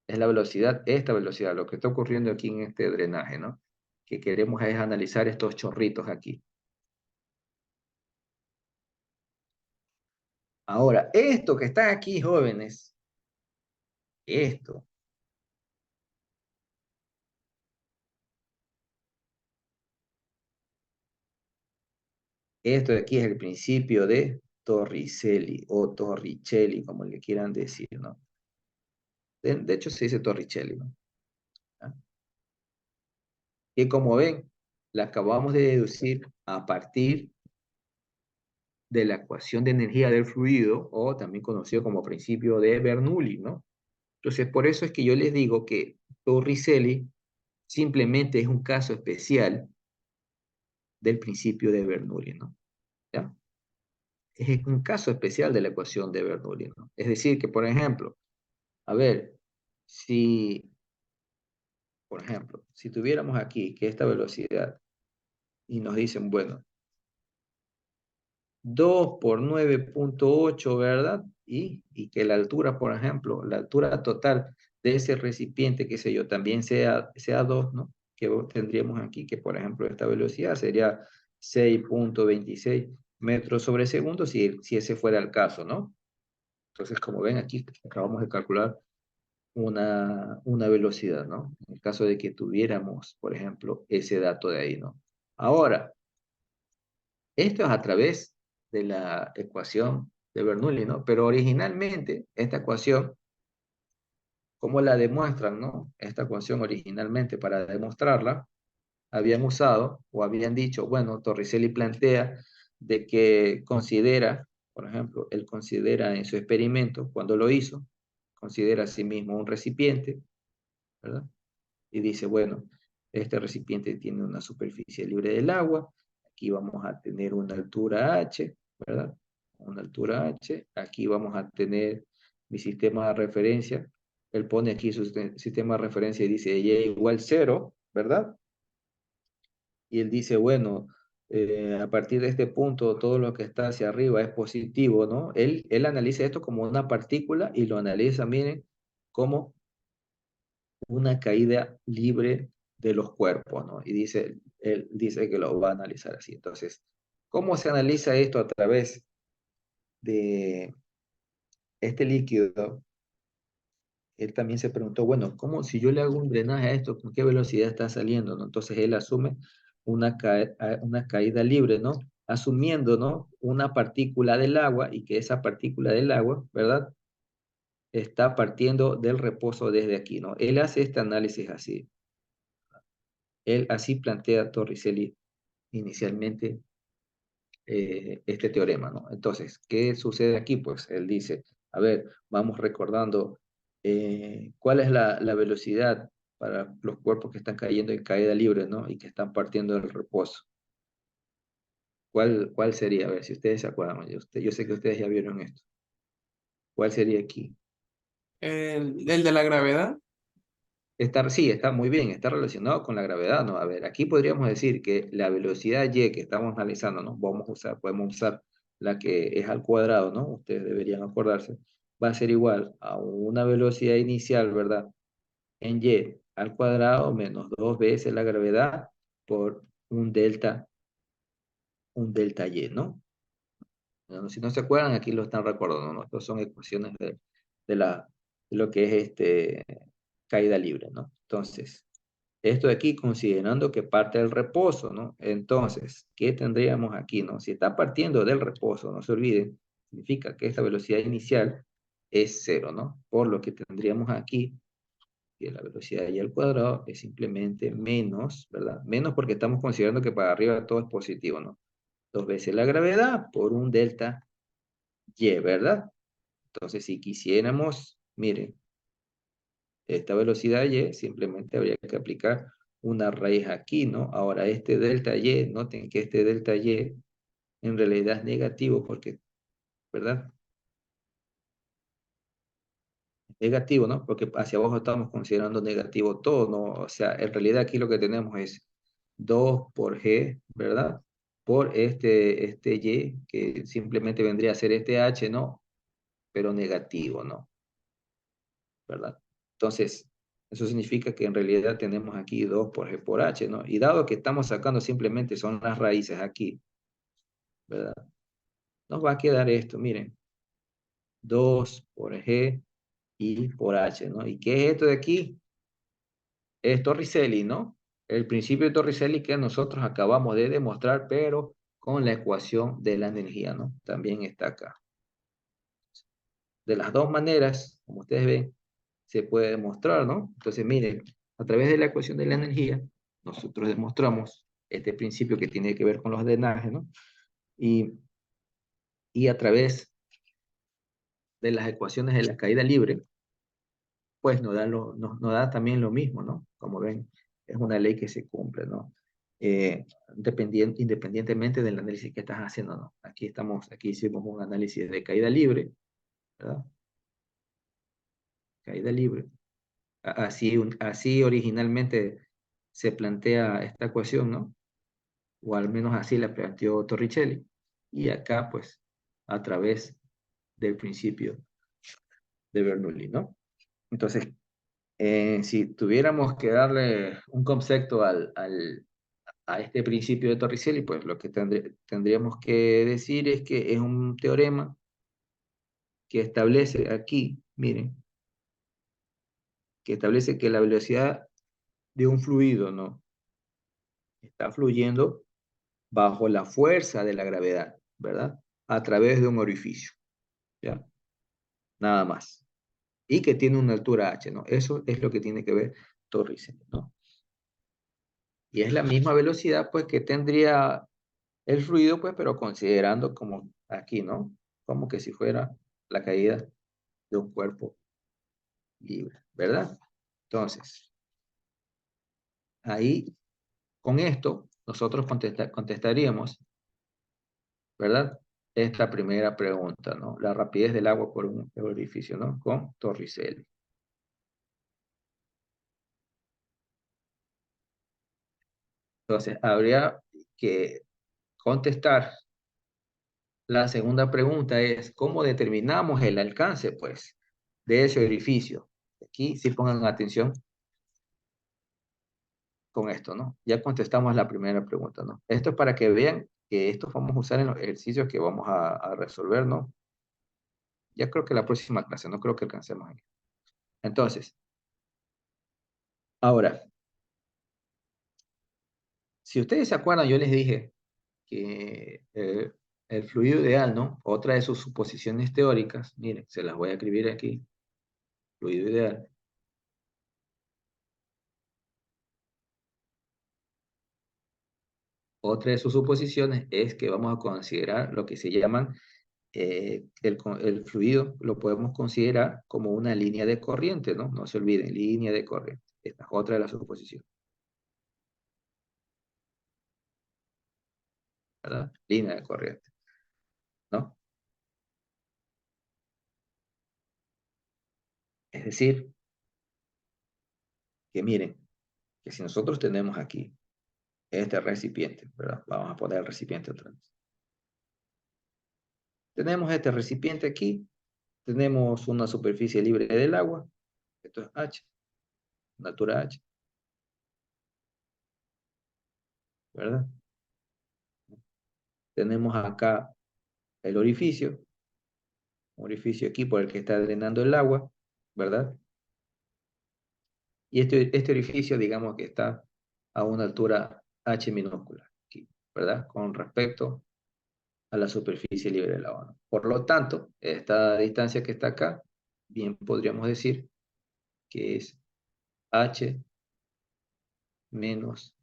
Es la velocidad, esta velocidad, lo que está ocurriendo aquí en este drenaje, ¿no? Que queremos es analizar estos chorritos aquí. Ahora, esto que está aquí, jóvenes, esto de aquí es el principio de Torricelli o Torricelli, como le quieran decir, ¿no? De hecho, se dice Torricelli, ¿no? ¿Ah? Y como ven, la acabamos de deducir a partir de la ecuación de energía del fluido, o también conocido como principio de Bernoulli, ¿no? Entonces, por eso es que yo les digo que Torricelli simplemente es un caso especial del principio de Bernoulli, ¿no? ¿Ya? Es un caso especial de la ecuación de Bernoulli, ¿no? Es decir, que, por ejemplo, a ver, si por ejemplo, si tuviéramos aquí que esta velocidad y nos dicen, bueno, 2 por 9,8, ¿verdad? Y que la altura, por ejemplo, la altura total de ese recipiente, qué sé yo, también sea 2, ¿no? Que tendríamos aquí que, por ejemplo, esta velocidad sería 6,26 metros sobre segundo, si ese fuera el caso, ¿no? Entonces, como ven aquí, acabamos de calcular una velocidad, ¿no? En el caso de que tuviéramos, por ejemplo, ese dato de ahí, ¿no? Ahora, esto es a través de la ecuación de Bernoulli, ¿no? Pero originalmente, esta ecuación, ¿cómo la demuestran, no? Esta ecuación originalmente, para demostrarla, habían usado o habían dicho, bueno, Torricelli plantea de que considera, por ejemplo, él considera en su experimento, cuando lo hizo, considera a sí mismo un recipiente, ¿verdad? Y dice, bueno, este recipiente tiene una superficie libre del agua, aquí vamos a tener una altura h, ¿verdad? Una altura h, aquí vamos a tener mi sistema de referencia, él pone aquí su sistema de referencia y dice y igual 0, ¿verdad? Y él dice, bueno, a partir de este punto todo lo que está hacia arriba es positivo, ¿no? Él analiza esto como una partícula y lo analiza, miren, como una caída libre de los cuerpos, ¿no? Y dice, él dice que lo va a analizar así. Entonces, ¿cómo se analiza esto a través de este líquido? Él también se preguntó, bueno, ¿cómo si yo le hago un drenaje a esto, con qué velocidad está saliendo, ¿no? Entonces él asume una caída libre, ¿no? Asumiendo, ¿no? Una partícula del agua y que esa partícula del agua, ¿verdad? Está partiendo del reposo desde aquí, ¿no? Él hace este análisis así. Él así plantea Torricelli inicialmente este teorema, ¿no? Entonces, ¿qué sucede aquí? Pues él dice, a ver, vamos recordando cuál es la velocidad para los cuerpos que están cayendo en caída libre, ¿no? Y que están partiendo del reposo. ¿Cuál sería? A ver, si ustedes se acuerdan, yo sé que ustedes ya vieron esto. ¿Cuál sería aquí? El de la gravedad. Sí, está muy bien, está relacionado con la gravedad, ¿no? A ver, aquí podríamos decir que la velocidad y que estamos analizando, ¿no? Podemos usar la que es al cuadrado, ¿no? Ustedes deberían acordarse. Va a ser igual a una velocidad inicial, ¿verdad? En y al cuadrado menos 2 veces la gravedad por un delta y, ¿no? Bueno, si no se acuerdan, aquí lo están recordando, ¿no? Estas son ecuaciones de, la, de lo que es caída libre, ¿no? Entonces, esto de aquí considerando que parte del reposo, ¿no? Entonces, ¿qué tendríamos aquí, no? Si está partiendo del reposo, no se olviden, significa que esta velocidad inicial es 0, ¿no? Por lo que tendríamos aquí que la velocidad y al cuadrado es simplemente menos, ¿verdad? Menos porque estamos considerando que para arriba todo es positivo, ¿no? 2 veces la gravedad por un delta y, ¿verdad? Entonces, si quisiéramos, miren, esta velocidad y, simplemente habría que aplicar una raíz aquí, ¿no? Ahora, este delta y, noten que este delta y en realidad es negativo porque, ¿verdad? Negativo, ¿no? Porque hacia abajo estamos considerando negativo todo, ¿no? O sea, en realidad aquí lo que tenemos es 2 por g, ¿verdad? Por este y, que simplemente vendría a ser este h, ¿no? Pero negativo, ¿no? ¿Verdad? Entonces, eso significa que en realidad tenemos aquí 2 por g por h, ¿no? Y dado que estamos sacando simplemente son las raíces aquí, ¿verdad? Nos va a quedar esto, miren, 2 por g y por h, ¿no? ¿Y qué es esto de aquí? Es Torricelli, ¿no? El principio de Torricelli que nosotros acabamos de demostrar, pero con la ecuación de la energía, ¿no? También está acá. De las dos maneras, como ustedes ven, se puede demostrar, ¿no? Entonces, miren, a través de la ecuación de la energía, nosotros demostramos este principio que tiene que ver con los drenajes, ¿no? Y a través de las ecuaciones de la caída libre, pues nos da también lo mismo, ¿no? Como ven, es una ley que se cumple, ¿no? Independientemente del análisis que estás haciendo, ¿no? Aquí hicimos un análisis de caída libre, ¿verdad? Caída libre. Así originalmente se plantea esta ecuación, ¿no? O al menos así la planteó Torricelli. Y acá, pues, a través del principio de Bernoulli, ¿no? Entonces, si tuviéramos que darle un concepto a este principio de Torricelli, pues lo que tendríamos que decir es que es un teorema que establece aquí, miren, que establece que la velocidad de un fluido, ¿no? Está fluyendo bajo la fuerza de la gravedad, ¿verdad? A través de un orificio, ¿ya? Nada más. Y que tiene una altura h, ¿no? Eso es lo que tiene que ver Torricelli, ¿no? Y es la misma velocidad, pues, que tendría el fluido, pues, pero considerando como aquí, ¿no? Como que si fuera la caída de un cuerpo libre, ¿verdad? Entonces, ahí, con esto, nosotros contestaríamos, ¿verdad? Esta primera pregunta, ¿no? La rapidez del agua por un orificio, ¿no? Con Torricelli. Entonces, habría que contestar. La segunda pregunta es, ¿cómo determinamos el alcance, pues, de ese orificio? Aquí sí pongan atención con esto, ¿no? Ya contestamos la primera pregunta, ¿no? Esto es para que vean que esto vamos a usar en los ejercicios que vamos a resolver, ¿no? Ya creo que la próxima clase, no creo que alcancemos aquí. Entonces, ahora, si ustedes se acuerdan, yo les dije que el fluido ideal, ¿no? Otra de sus suposiciones teóricas, miren, se las voy a escribir aquí, fluido ideal. Otra de sus suposiciones es que vamos a considerar lo que se llaman el fluido, lo podemos considerar como una línea de corriente, ¿no? No se olviden, línea de corriente. Esta es otra de las suposiciones, ¿verdad? Línea de corriente, ¿no? Es decir, que miren, que si nosotros tenemos aquí este recipiente, ¿verdad? Vamos a poner el recipiente otra vez. Tenemos este recipiente aquí, tenemos una superficie libre del agua, esto es H, una altura H, ¿verdad? Tenemos acá el orificio, un orificio aquí por el que está drenando el agua, ¿verdad? Y este orificio, digamos que está a una altura H minúscula, aquí, ¿verdad? Con respecto a la superficie libre del agua, ¿no? Por lo tanto, esta distancia que está acá, bien podríamos decir que es H menos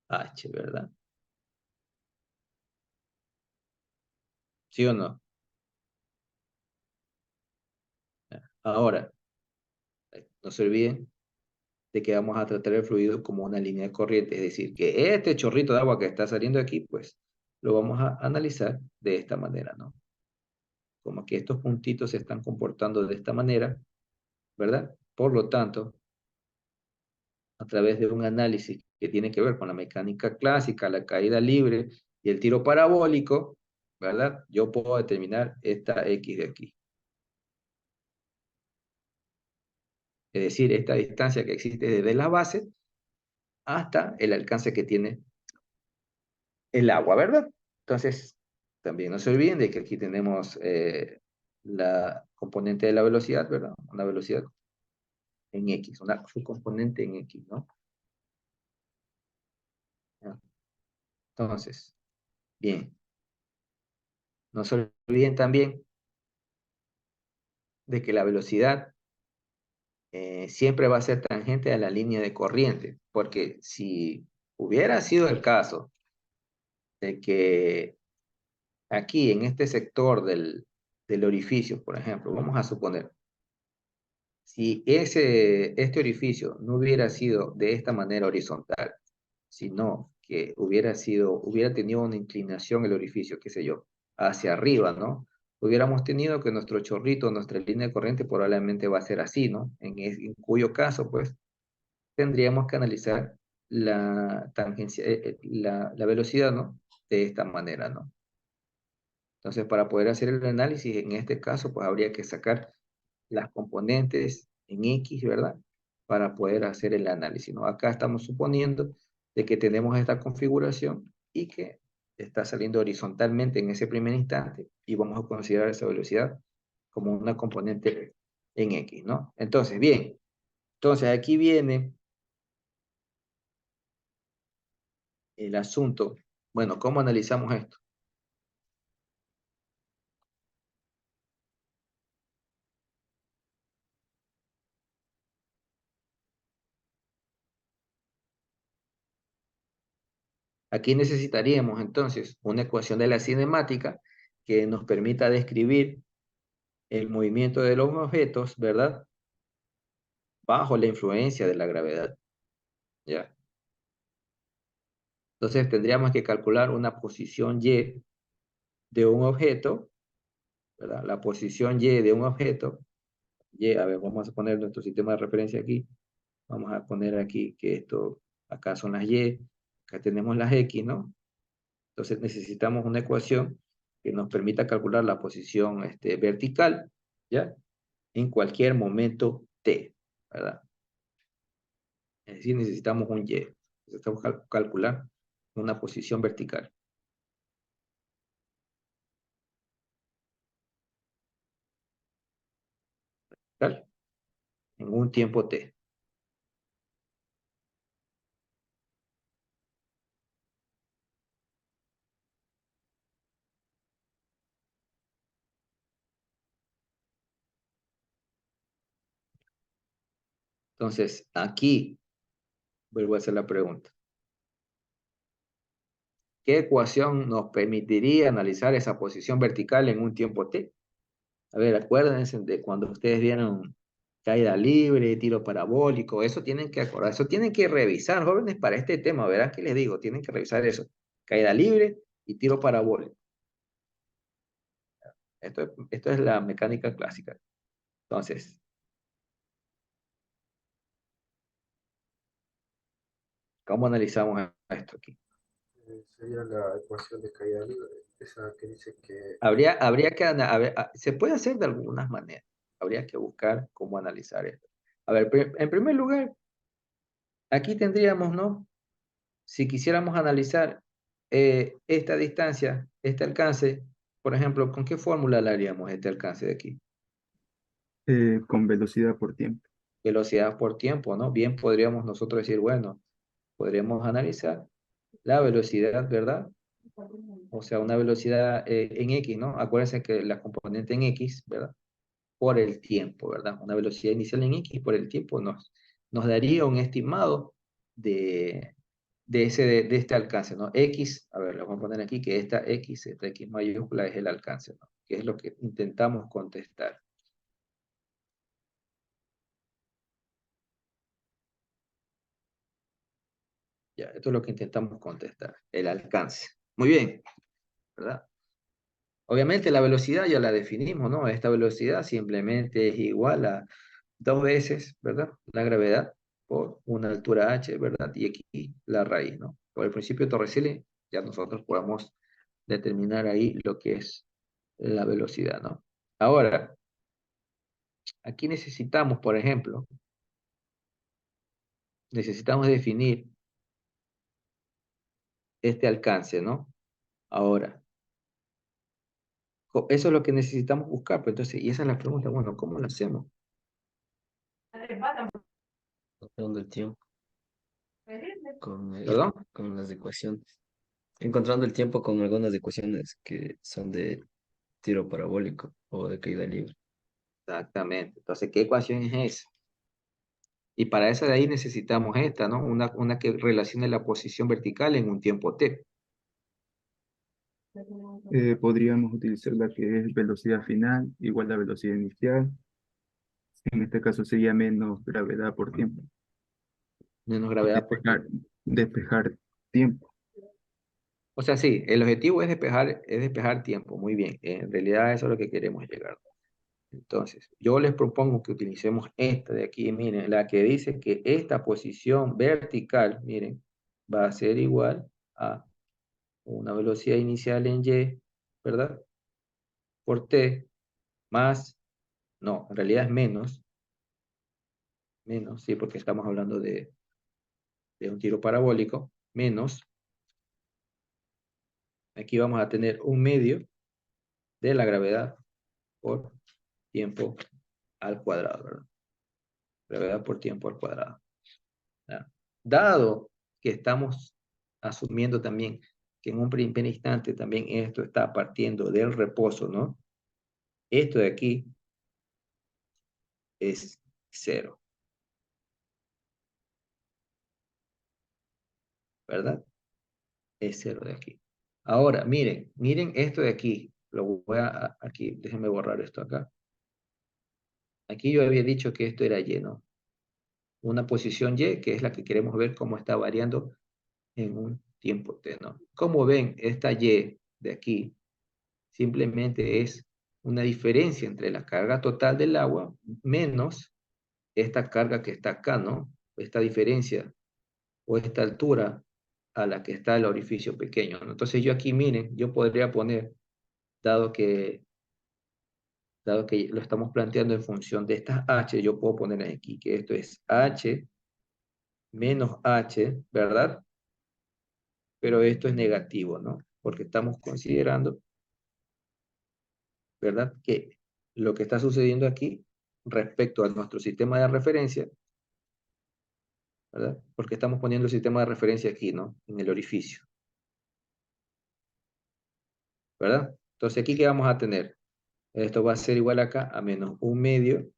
H, ¿verdad? ¿Sí o no? Ahora, no se olviden de que vamos a tratar el fluido como una línea de corriente, es decir, que este chorrito de agua que está saliendo aquí, pues, lo vamos a analizar de esta manera, ¿no? Como que estos puntitos se están comportando de esta manera, ¿verdad? Por lo tanto, a través de un análisis que tiene que ver con la mecánica clásica, la caída libre y el tiro parabólico, ¿verdad? Yo puedo determinar esta X de aquí. Es decir, esta distancia que existe desde la base hasta el alcance que tiene el agua, ¿verdad? Entonces, también no se olviden de que aquí tenemos la componente de la velocidad, ¿verdad? Una velocidad en X, una subcomponente en X, ¿no? Entonces, bien, no se olviden también de que la velocidad siempre va a ser tangente a la línea de corriente, porque si hubiera sido el caso de que aquí en este sector del orificio, por ejemplo, vamos a suponer, si este orificio no hubiera sido de esta manera horizontal, sino que hubiera tenido una inclinación el orificio, qué sé yo, hacia arriba, ¿no? hubiéramos tenido que nuestro chorrito, nuestra línea de corriente probablemente va a ser así, ¿no? En cuyo caso, pues, tendríamos que analizar la tangencia, la velocidad, ¿no? De esta manera, ¿no? Entonces, para poder hacer el análisis, en este caso, pues habría que sacar las componentes en X, ¿verdad? Para poder hacer el análisis, ¿no? Acá estamos suponiendo de que tenemos esta configuración y que está saliendo horizontalmente en ese primer instante y vamos a considerar esa velocidad como una componente en X, ¿no? Entonces, bien, entonces aquí viene el asunto. Bueno, ¿cómo analizamos esto? Aquí necesitaríamos entonces una ecuación de la cinemática que nos permita describir el movimiento de los objetos, ¿verdad? Bajo la influencia de la gravedad, ¿ya? Entonces tendríamos que calcular una posición Y de un objeto, ¿verdad? La posición Y de un objeto, Y, a ver, vamos a poner nuestro sistema de referencia aquí, vamos a poner aquí que esto, acá son las Y, acá tenemos las X, ¿no? Entonces necesitamos una ecuación que nos permita calcular la posición vertical, ¿ya? En cualquier momento T, ¿verdad? Es decir, necesitamos un Y. Necesitamos calcular una posición vertical, ¿vale? En un tiempo T. Entonces, aquí vuelvo a hacer la pregunta. ¿Qué ecuación nos permitiría analizar esa posición vertical en un tiempo T? A ver, acuérdense de cuando ustedes vieron caída libre, tiro parabólico, eso tienen que acordar, eso tienen que revisar, jóvenes, para este tema, verán que les digo, tienen que revisar eso. Caída libre y tiro parabólico. Esto es la mecánica clásica. Entonces, ¿cómo analizamos esto aquí? Sería la ecuación de caída libre, esa que dice que Habría que, a ver, se puede hacer de algunas maneras. Habría que buscar cómo analizar esto. A ver, en primer lugar, aquí tendríamos, ¿no? Si quisiéramos analizar esta distancia, este alcance, por ejemplo, ¿con qué fórmula le haríamos este alcance de aquí? Con velocidad por tiempo. Velocidad por tiempo, ¿no? Bien podríamos nosotros decir, bueno, podríamos analizar la velocidad, ¿verdad? O sea, una velocidad en X, ¿no? Acuérdense que la componente en X, ¿verdad? Por el tiempo, ¿verdad? Una velocidad inicial en X por el tiempo nos daría un estimado de este alcance, ¿no? X, a ver, le vamos a poner aquí que esta X mayúscula es el alcance, ¿no? Que es lo que intentamos contestar. Ya, esto es lo que intentamos contestar, el alcance. Muy bien, ¿verdad? Obviamente la velocidad ya la definimos, ¿no? Esta velocidad simplemente es igual a dos veces, ¿verdad? La gravedad por una altura h, ¿verdad? Y aquí la raíz, ¿no? Por el principio de Torricelli ya nosotros podemos determinar ahí lo que es la velocidad, ¿no? Ahora, aquí necesitamos, por ejemplo, necesitamos definir este alcance, ¿no? Ahora, eso es lo que necesitamos buscar, pues entonces, y esa es la pregunta, bueno, ¿cómo lo hacemos? Encontrando el tiempo ¿Perdón? con las ecuaciones. Encontrando el tiempo con algunas ecuaciones que son de tiro parabólico o de caída libre. Exactamente. Entonces, ¿qué ecuación es esa? Y para esa de ahí necesitamos esta, ¿no? Una que relacione la posición vertical en un tiempo t. Podríamos utilizar la que es velocidad final igual a velocidad inicial. En este caso sería menos gravedad por tiempo. Menos gravedad por Despejar, tiempo. despejar tiempo. O sea, sí, el objetivo es despejar tiempo, muy bien. En realidad eso es lo que queremos llegar. Entonces, yo les propongo que utilicemos esta de aquí, miren, la que dice que esta posición vertical, miren, va a ser igual a una velocidad inicial en y, ¿verdad? Por t más, no, en realidad es menos, sí, porque estamos hablando de un tiro parabólico, menos, aquí vamos a tener un medio de la gravedad por tiempo al cuadrado, ¿verdad? Gravedad por tiempo al cuadrado. ¿Ya? Dado que estamos asumiendo también que en un primer instante también esto está partiendo del reposo, ¿no? Esto de aquí es cero, ¿verdad? Es cero de aquí. Ahora, miren esto de aquí. Lo voy aquí, déjenme borrar esto acá. Aquí yo había dicho que esto era y, ¿no? Una posición y, que es la que queremos ver cómo está variando en un tiempo t, ¿no? Como ven, esta y de aquí simplemente es una diferencia entre la carga total del agua menos esta carga que está acá, ¿no? Esta diferencia o esta altura a la que está el orificio pequeño, ¿no? Entonces yo aquí, miren, yo podría poner, dado que, dado que lo estamos planteando en función de estas h, yo puedo poner aquí que esto es h menos h, ¿verdad? Pero esto es negativo, ¿no? Porque estamos considerando, ¿verdad? Que lo que está sucediendo aquí respecto a nuestro sistema de referencia, ¿verdad? Porque estamos poniendo el sistema de referencia aquí, ¿no? En el orificio, ¿verdad? Entonces, ¿aquí qué vamos a tener? Esto va a ser igual acá a menos un medio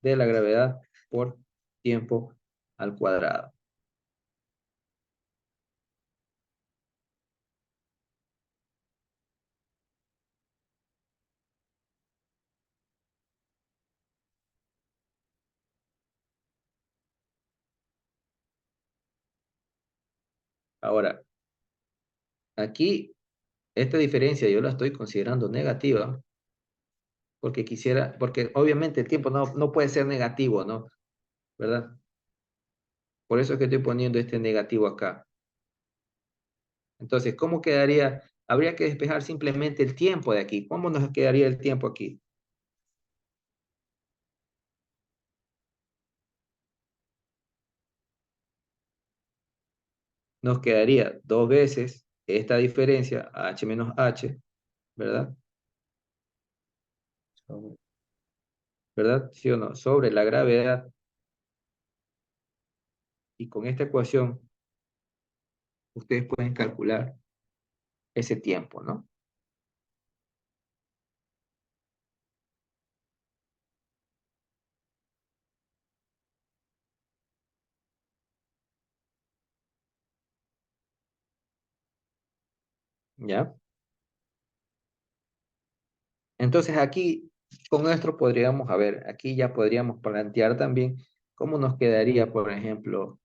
de la gravedad por tiempo al cuadrado. Ahora, aquí, esta diferencia yo la estoy considerando negativa porque quisiera, porque obviamente el tiempo no puede ser negativo, ¿no? ¿Verdad? Por eso es que estoy poniendo este negativo acá. Entonces, ¿cómo quedaría? Habría que despejar simplemente el tiempo de aquí. ¿Cómo nos quedaría el tiempo aquí? Nos quedaría dos veces esta diferencia, h menos h, ¿verdad? ¿Verdad? ¿Sí o no? Sobre la gravedad. Y con esta ecuación, ustedes pueden calcular ese tiempo, ¿no? ¿Ya? Entonces aquí, con esto podríamos, a ver, aquí ya podríamos plantear también cómo nos quedaría, por ejemplo,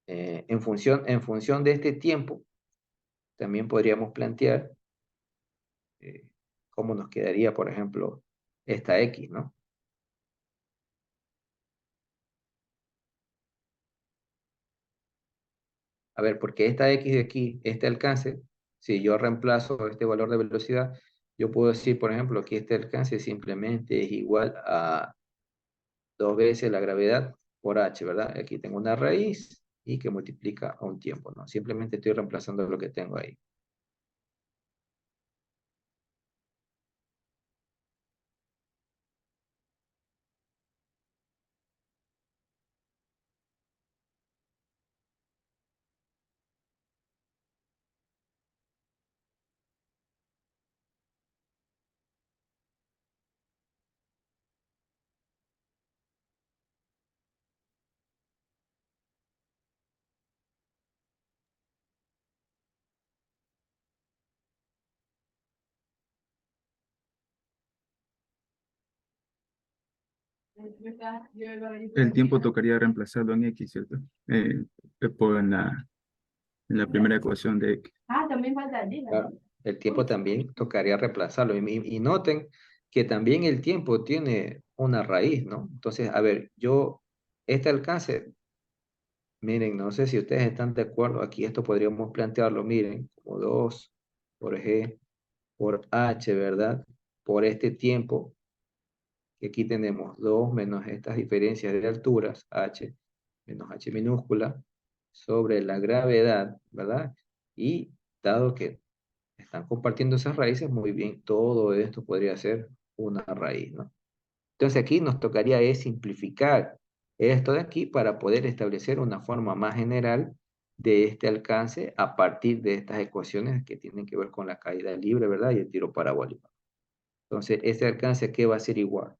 en función de este tiempo, también podríamos plantear eh, cómo nos quedaría, por ejemplo, esta X, ¿no? A ver, porque esta X de aquí, este alcance, si yo reemplazo este valor de velocidad, yo puedo decir, por ejemplo, que este alcance simplemente es igual a dos veces la gravedad por h, ¿verdad? Aquí tengo una raíz y que multiplica a un tiempo, ¿no? Simplemente estoy reemplazando lo que tengo ahí. El tiempo tocaría reemplazarlo en X, ¿cierto? Por en la, En la primera ecuación de X. Claro, el tiempo también tocaría reemplazarlo. Y noten que también el tiempo tiene una raíz, ¿no? Entonces, a ver, este alcance, miren, no sé si ustedes están de acuerdo, aquí esto podríamos plantearlo, miren, como 2 por G por H, ¿verdad? Por este tiempo, que aquí tenemos 2 menos estas diferencias de alturas, H menos H minúscula, sobre la gravedad, ¿verdad? Y dado que están compartiendo esas raíces, muy bien, todo esto podría ser una raíz, ¿no? Entonces aquí nos tocaría es simplificar esto de aquí para poder establecer una forma más general de este alcance a partir de estas ecuaciones que tienen que ver con la caída libre, ¿verdad? Y el tiro parabólico. Entonces, este alcance, ¿a qué va a ser igual?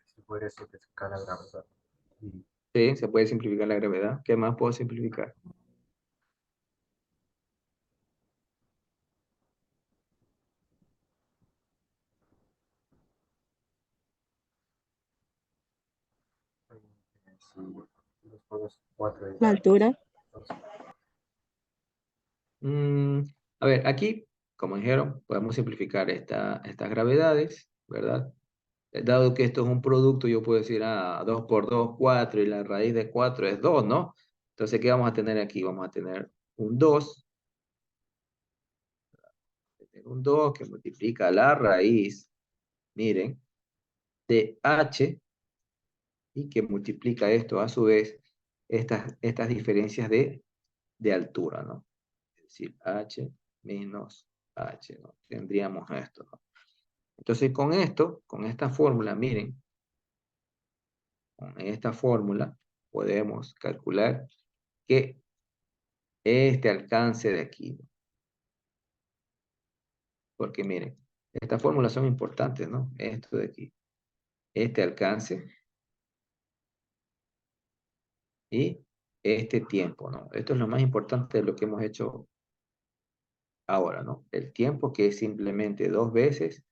Se puede simplificar la gravedad. Y Sí, se puede simplificar la gravedad. ¿Qué más puedo simplificar? si los juegos 4 y La altura. entonces, Mm, a ver, aquí, como dijeron, podemos simplificar estas gravedades, ¿verdad? Dado que esto es un producto, yo puedo decir, 2 por 2 4 y la raíz de 4 es 2, ¿no? Entonces, ¿qué vamos a tener aquí? Vamos a tener un 2 que multiplica la raíz, miren, de h y que multiplica esto a su vez, estas diferencias de altura, ¿no? Es decir, h menos h, ¿no? Tendríamos esto, ¿no? Entonces, con esto, con esta fórmula, miren, con esta fórmula podemos calcular que este alcance de aquí, ¿no? Porque miren, estas fórmulas son importantes, ¿no? Esto de aquí, este alcance y este tiempo, ¿no? Esto es lo más importante de lo que hemos hecho ahora, ¿no? El tiempo que es simplemente 2 veces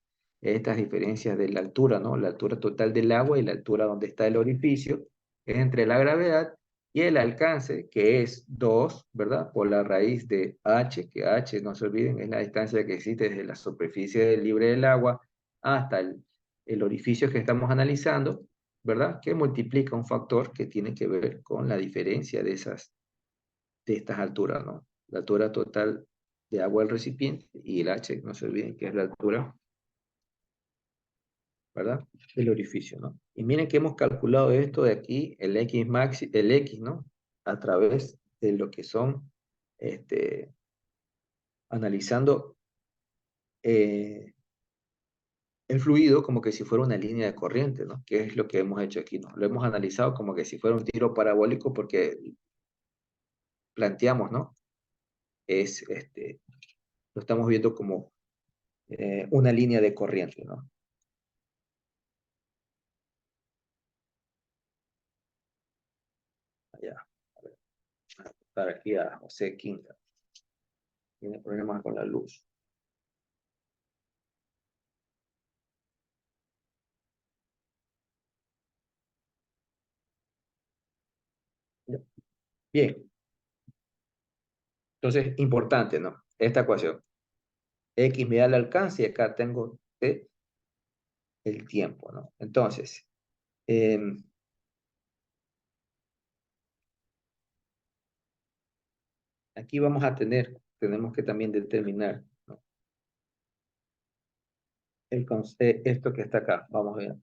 estas diferencias de la altura, ¿no? La altura total del agua y la altura donde está el orificio es entre la gravedad y el alcance, que es 2, ¿verdad? Por la raíz de h, que h, no se olviden, es la distancia que existe desde la superficie libre del agua hasta el orificio que estamos analizando, ¿verdad? Que multiplica un factor que tiene que ver con la diferencia de estas alturas, ¿no? La altura total de agua del recipiente y el H, no se olviden que es la altura, ¿verdad? Del orificio, ¿no? Y miren que hemos calculado esto de aquí, el X maxi, el X, ¿no? A través de lo que son, analizando eh, el fluido como que si fuera una línea de corriente, ¿no? Que es lo que hemos hecho aquí, ¿no? Lo hemos analizado como que si fuera un tiro parabólico porque planteamos, ¿no? Lo estamos viendo como una línea de corriente, ¿no? Allá, a ver, a apuntar aquí a José Quinta. Tiene problemas con la luz. Ya. Bien, entonces, importante, ¿no? Esta ecuación. X me da el alcance y acá tengo T el tiempo, ¿no? Entonces, aquí vamos a tenemos que también determinar, ¿no? Esto que está acá. Vamos a ver.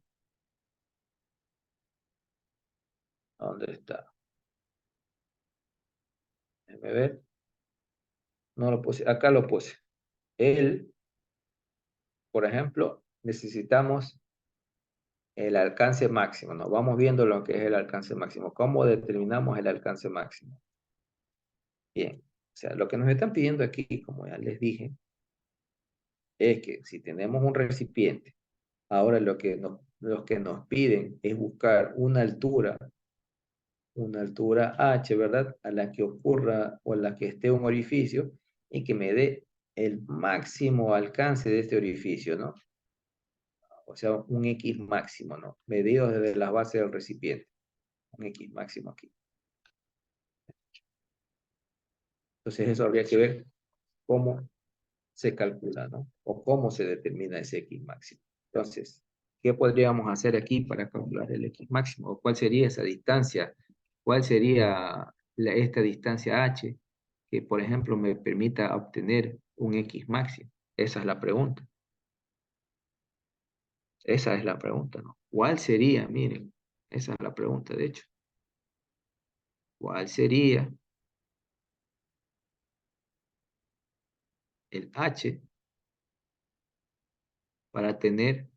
¿Dónde está? Déjame ver. No lo puse. Acá lo puse. El, por ejemplo, necesitamos el alcance máximo, ¿no? Vamos viendo lo que es el alcance máximo. ¿Cómo determinamos el alcance máximo? Bien, o sea, lo que nos están pidiendo aquí, como ya les dije, es que si tenemos un recipiente, ahora lo que nos piden es buscar una altura una altura h, ¿verdad? A la que ocurra o a la que esté un orificio y que me dé el máximo alcance de este orificio, ¿no? O sea, un X máximo, ¿no? Medido desde la base del recipiente. Un X máximo aquí. Entonces eso habría que ver cómo se calcula, ¿no? O cómo se determina ese X máximo. Entonces, ¿qué podríamos hacer aquí para calcular el X máximo? ¿O cuál sería esa distancia? ¿Cuál sería esta distancia H que, por ejemplo, me permita obtener un X máximo? Esa es la pregunta. Esa es la pregunta, ¿no? ¿Cuál sería? Miren, esa es la pregunta, de hecho. ¿Cuál sería el H para tener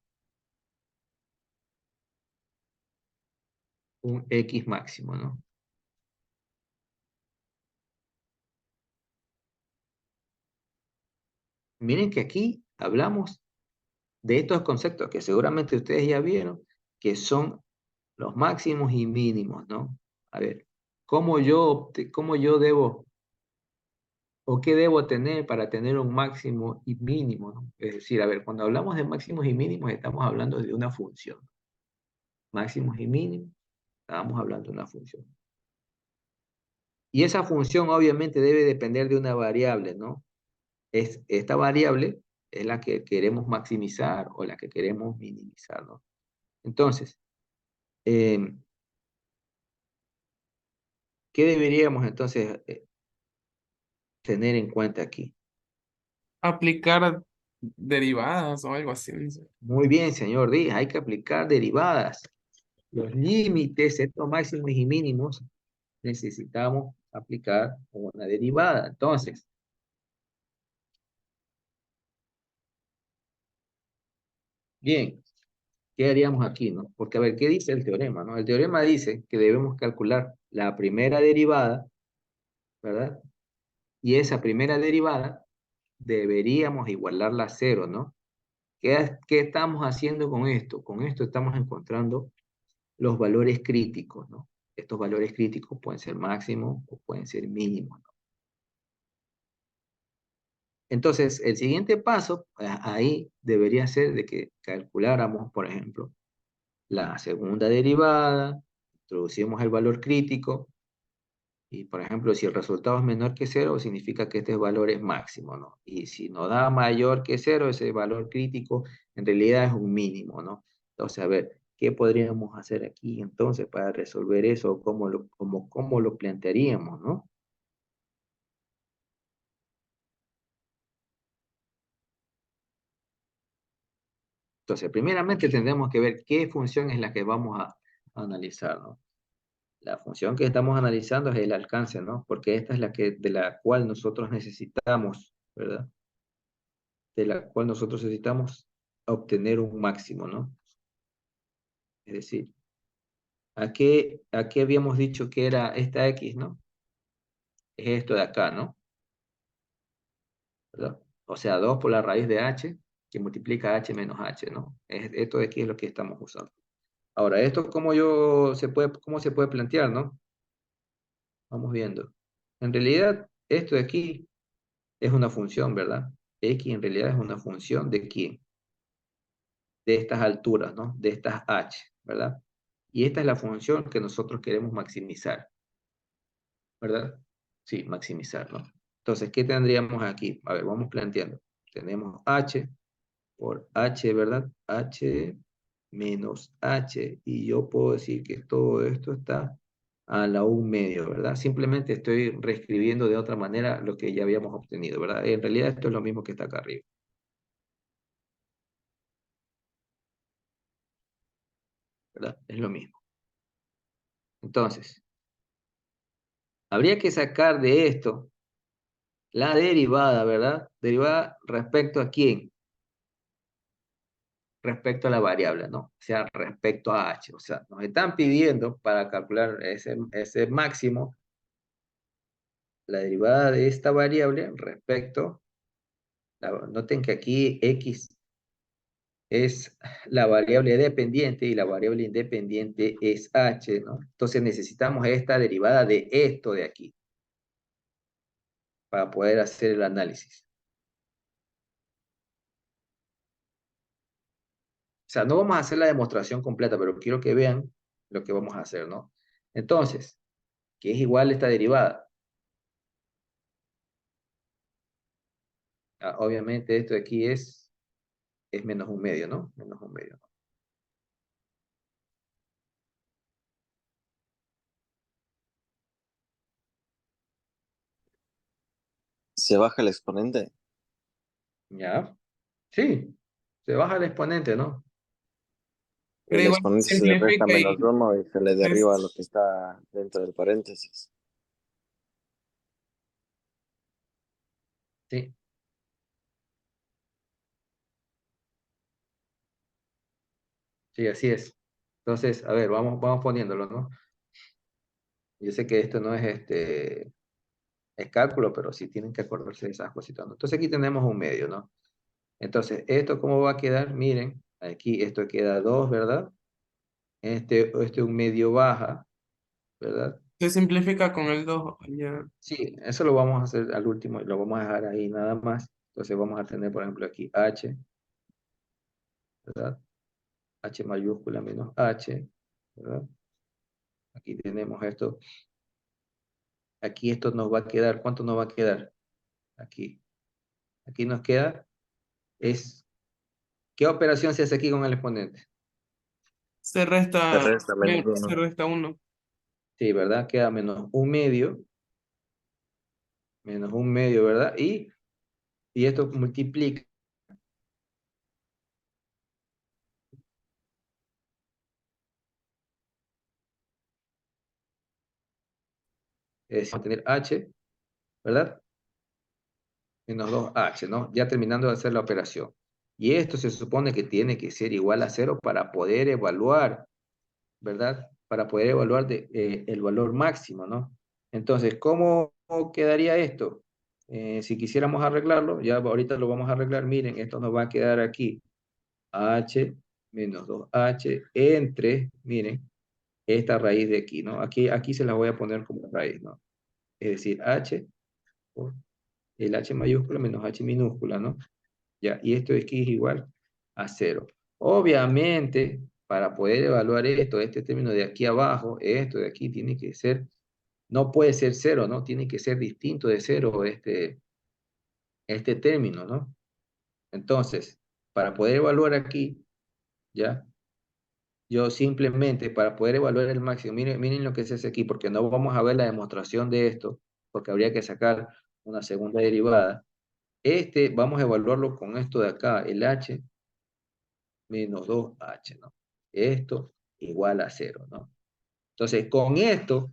un X máximo, ¿no? Miren que aquí hablamos de estos conceptos que seguramente ustedes ya vieron, que son los máximos y mínimos, ¿no? A ver, cómo yo debo o qué debo tener para tener un máximo y mínimo, ¿no? Es decir, a ver, cuando hablamos de máximos y mínimos estamos hablando de una función. Máximos y mínimos, estamos hablando de una función. Y esa función obviamente debe depender de una variable, ¿no? Esta variable es la que queremos maximizar o la que queremos minimizar, ¿no? Entonces, ¿qué deberíamos entonces tener en cuenta aquí? Aplicar derivadas o algo así. No sé. Muy bien, señor Díaz, hay que aplicar derivadas. Los límites, estos máximos y mínimos, necesitamos aplicar una derivada. Entonces, bien, ¿qué haríamos aquí, no? Porque, a ver, ¿qué dice el teorema, no? El teorema dice que debemos calcular la primera derivada, ¿verdad? Y esa primera derivada deberíamos igualarla a cero, ¿no? ¿Qué estamos haciendo con esto? Con esto estamos encontrando los valores críticos, ¿no? Estos valores críticos pueden ser máximos o pueden ser mínimos, ¿no? Entonces, el siguiente paso, ahí debería ser de que calculáramos, por ejemplo, la segunda derivada, introducimos el valor crítico, y por ejemplo, si el resultado es menor que cero, significa que este valor es máximo, ¿no? Y si no da mayor que cero, ese valor crítico en realidad es un mínimo, ¿no? Entonces, a ver, ¿qué podríamos hacer aquí entonces para resolver eso? ¿Cómo lo plantearíamos, no? Entonces, primeramente tendremos que ver qué función es la que vamos a analizar, ¿no? La función que estamos analizando es el alcance, ¿no? Porque esta es de la cual nosotros necesitamos, ¿verdad? De la cual nosotros necesitamos obtener un máximo, ¿no? Es decir, ¿a qué habíamos dicho que era esta X, ¿no? Es esto de acá, ¿no? ¿Verdad? O sea, 2 por la raíz de h, que multiplica h menos h, ¿no? Esto de aquí es lo que estamos usando. Ahora, esto cómo se puede plantear, ¿no? Vamos viendo. En realidad, esto de aquí es una función, ¿verdad? X en realidad es una función de quién, de estas alturas, ¿no? De estas h, ¿verdad? Y esta es la función que nosotros queremos maximizar, ¿verdad? Sí, maximizar, ¿no? Entonces, ¿qué tendríamos aquí? A ver, vamos planteando. Tenemos h por h, ¿verdad? H menos h, y yo puedo decir que todo esto está a la 1/2, ¿verdad? Simplemente estoy reescribiendo de otra manera lo que ya habíamos obtenido, ¿verdad? En realidad esto es lo mismo que está acá arriba, ¿verdad? Es lo mismo. Entonces, habría que sacar de esto la derivada, ¿verdad? Derivada respecto a quién, respecto a la variable, ¿no? O sea, respecto a h. O sea, nos están pidiendo para calcular ese máximo la derivada de esta variable respecto, noten que aquí x es la variable dependiente y la variable independiente es h, ¿no? Entonces necesitamos esta derivada de esto de aquí para poder hacer el análisis. O sea, no vamos a hacer la demostración completa, pero quiero que vean lo que vamos a hacer, ¿no? Entonces, ¿qué es igual esta derivada? Ah, obviamente esto de aquí es menos un medio, ¿no? Menos un medio. Se baja el exponente. ¿Ya? Sí, se baja el exponente, ¿no? Pero El igual exponente se le resta simplifica menos y 1 y se le derriba es, lo que está dentro del paréntesis. Sí, sí, así es. Entonces, a ver, vamos poniéndolo, ¿no? Yo sé que esto no es es cálculo, pero sí tienen que acordarse de esas cositas, ¿no? Entonces aquí tenemos un medio, ¿no? Entonces, ¿esto cómo va a quedar? Miren, aquí esto queda 2, ¿verdad? Este un medio baja, ¿verdad? se simplifica con el 2. Ya. Sí, eso lo vamos a hacer al último y lo vamos a dejar ahí nada más. Entonces vamos a tener, por ejemplo, aquí h, ¿verdad? H mayúscula menos h, ¿verdad? Aquí tenemos esto. Aquí esto nos va a quedar, ¿cuánto nos va a quedar? Aquí. Aquí nos queda, ¿qué operación se hace aquí con el exponente? Se Se resta, resta menos se 1. resta 1. Sí, ¿verdad? Queda menos un medio, ¿verdad? Y esto multiplica, vamos a tener h, ¿verdad? Menos 2h, ¿no? Ya terminando de hacer la operación. Y esto se supone que tiene que ser igual a 0 para poder evaluar, ¿verdad? Para poder evaluar el valor máximo, ¿no? Entonces, ¿cómo quedaría esto? Si quisiéramos arreglarlo, ya ahorita lo vamos a arreglar, miren, esto nos va a quedar aquí, h menos 2h entre, miren, esta raíz de aquí, ¿no? Aquí se la voy a poner como raíz, ¿no? Es decir, h por el h mayúscula menos h minúscula, ¿no? Ya, y esto de aquí es igual a 0. Obviamente, para poder evaluar esto, este término de aquí abajo, esto de aquí tiene que ser, no puede ser 0, ¿no? Tiene que ser distinto de 0 este término, ¿no? Entonces, para poder evaluar aquí, ¿ya? Yo simplemente, para poder evaluar el máximo, miren lo que se hace aquí, porque no vamos a ver la demostración de esto, porque habría que sacar una segunda derivada. Vamos a evaluarlo con esto de acá, el h menos 2h, ¿no? Esto igual a 0, ¿no? Entonces, con esto,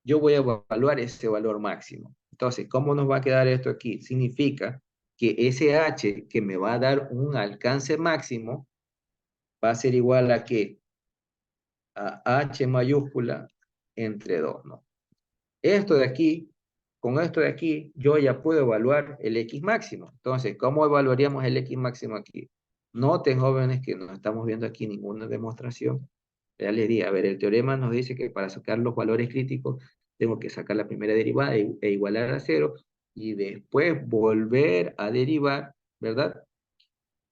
yo voy a evaluar ese valor máximo. Entonces, ¿cómo nos va a quedar esto aquí? Significa que ese h que me va a dar un alcance máximo va a ser igual a ¿qué? A h mayúscula entre 2, ¿no? Esto de aquí, con esto de aquí, yo ya puedo evaluar el X máximo. Entonces, ¿cómo evaluaríamos el X máximo aquí? Noten, jóvenes, que no estamos viendo aquí ninguna demostración. Ya les di, a ver, el teorema nos dice que para sacar los valores críticos, tengo que sacar la primera derivada e igualar a 0, y después volver a derivar, ¿verdad?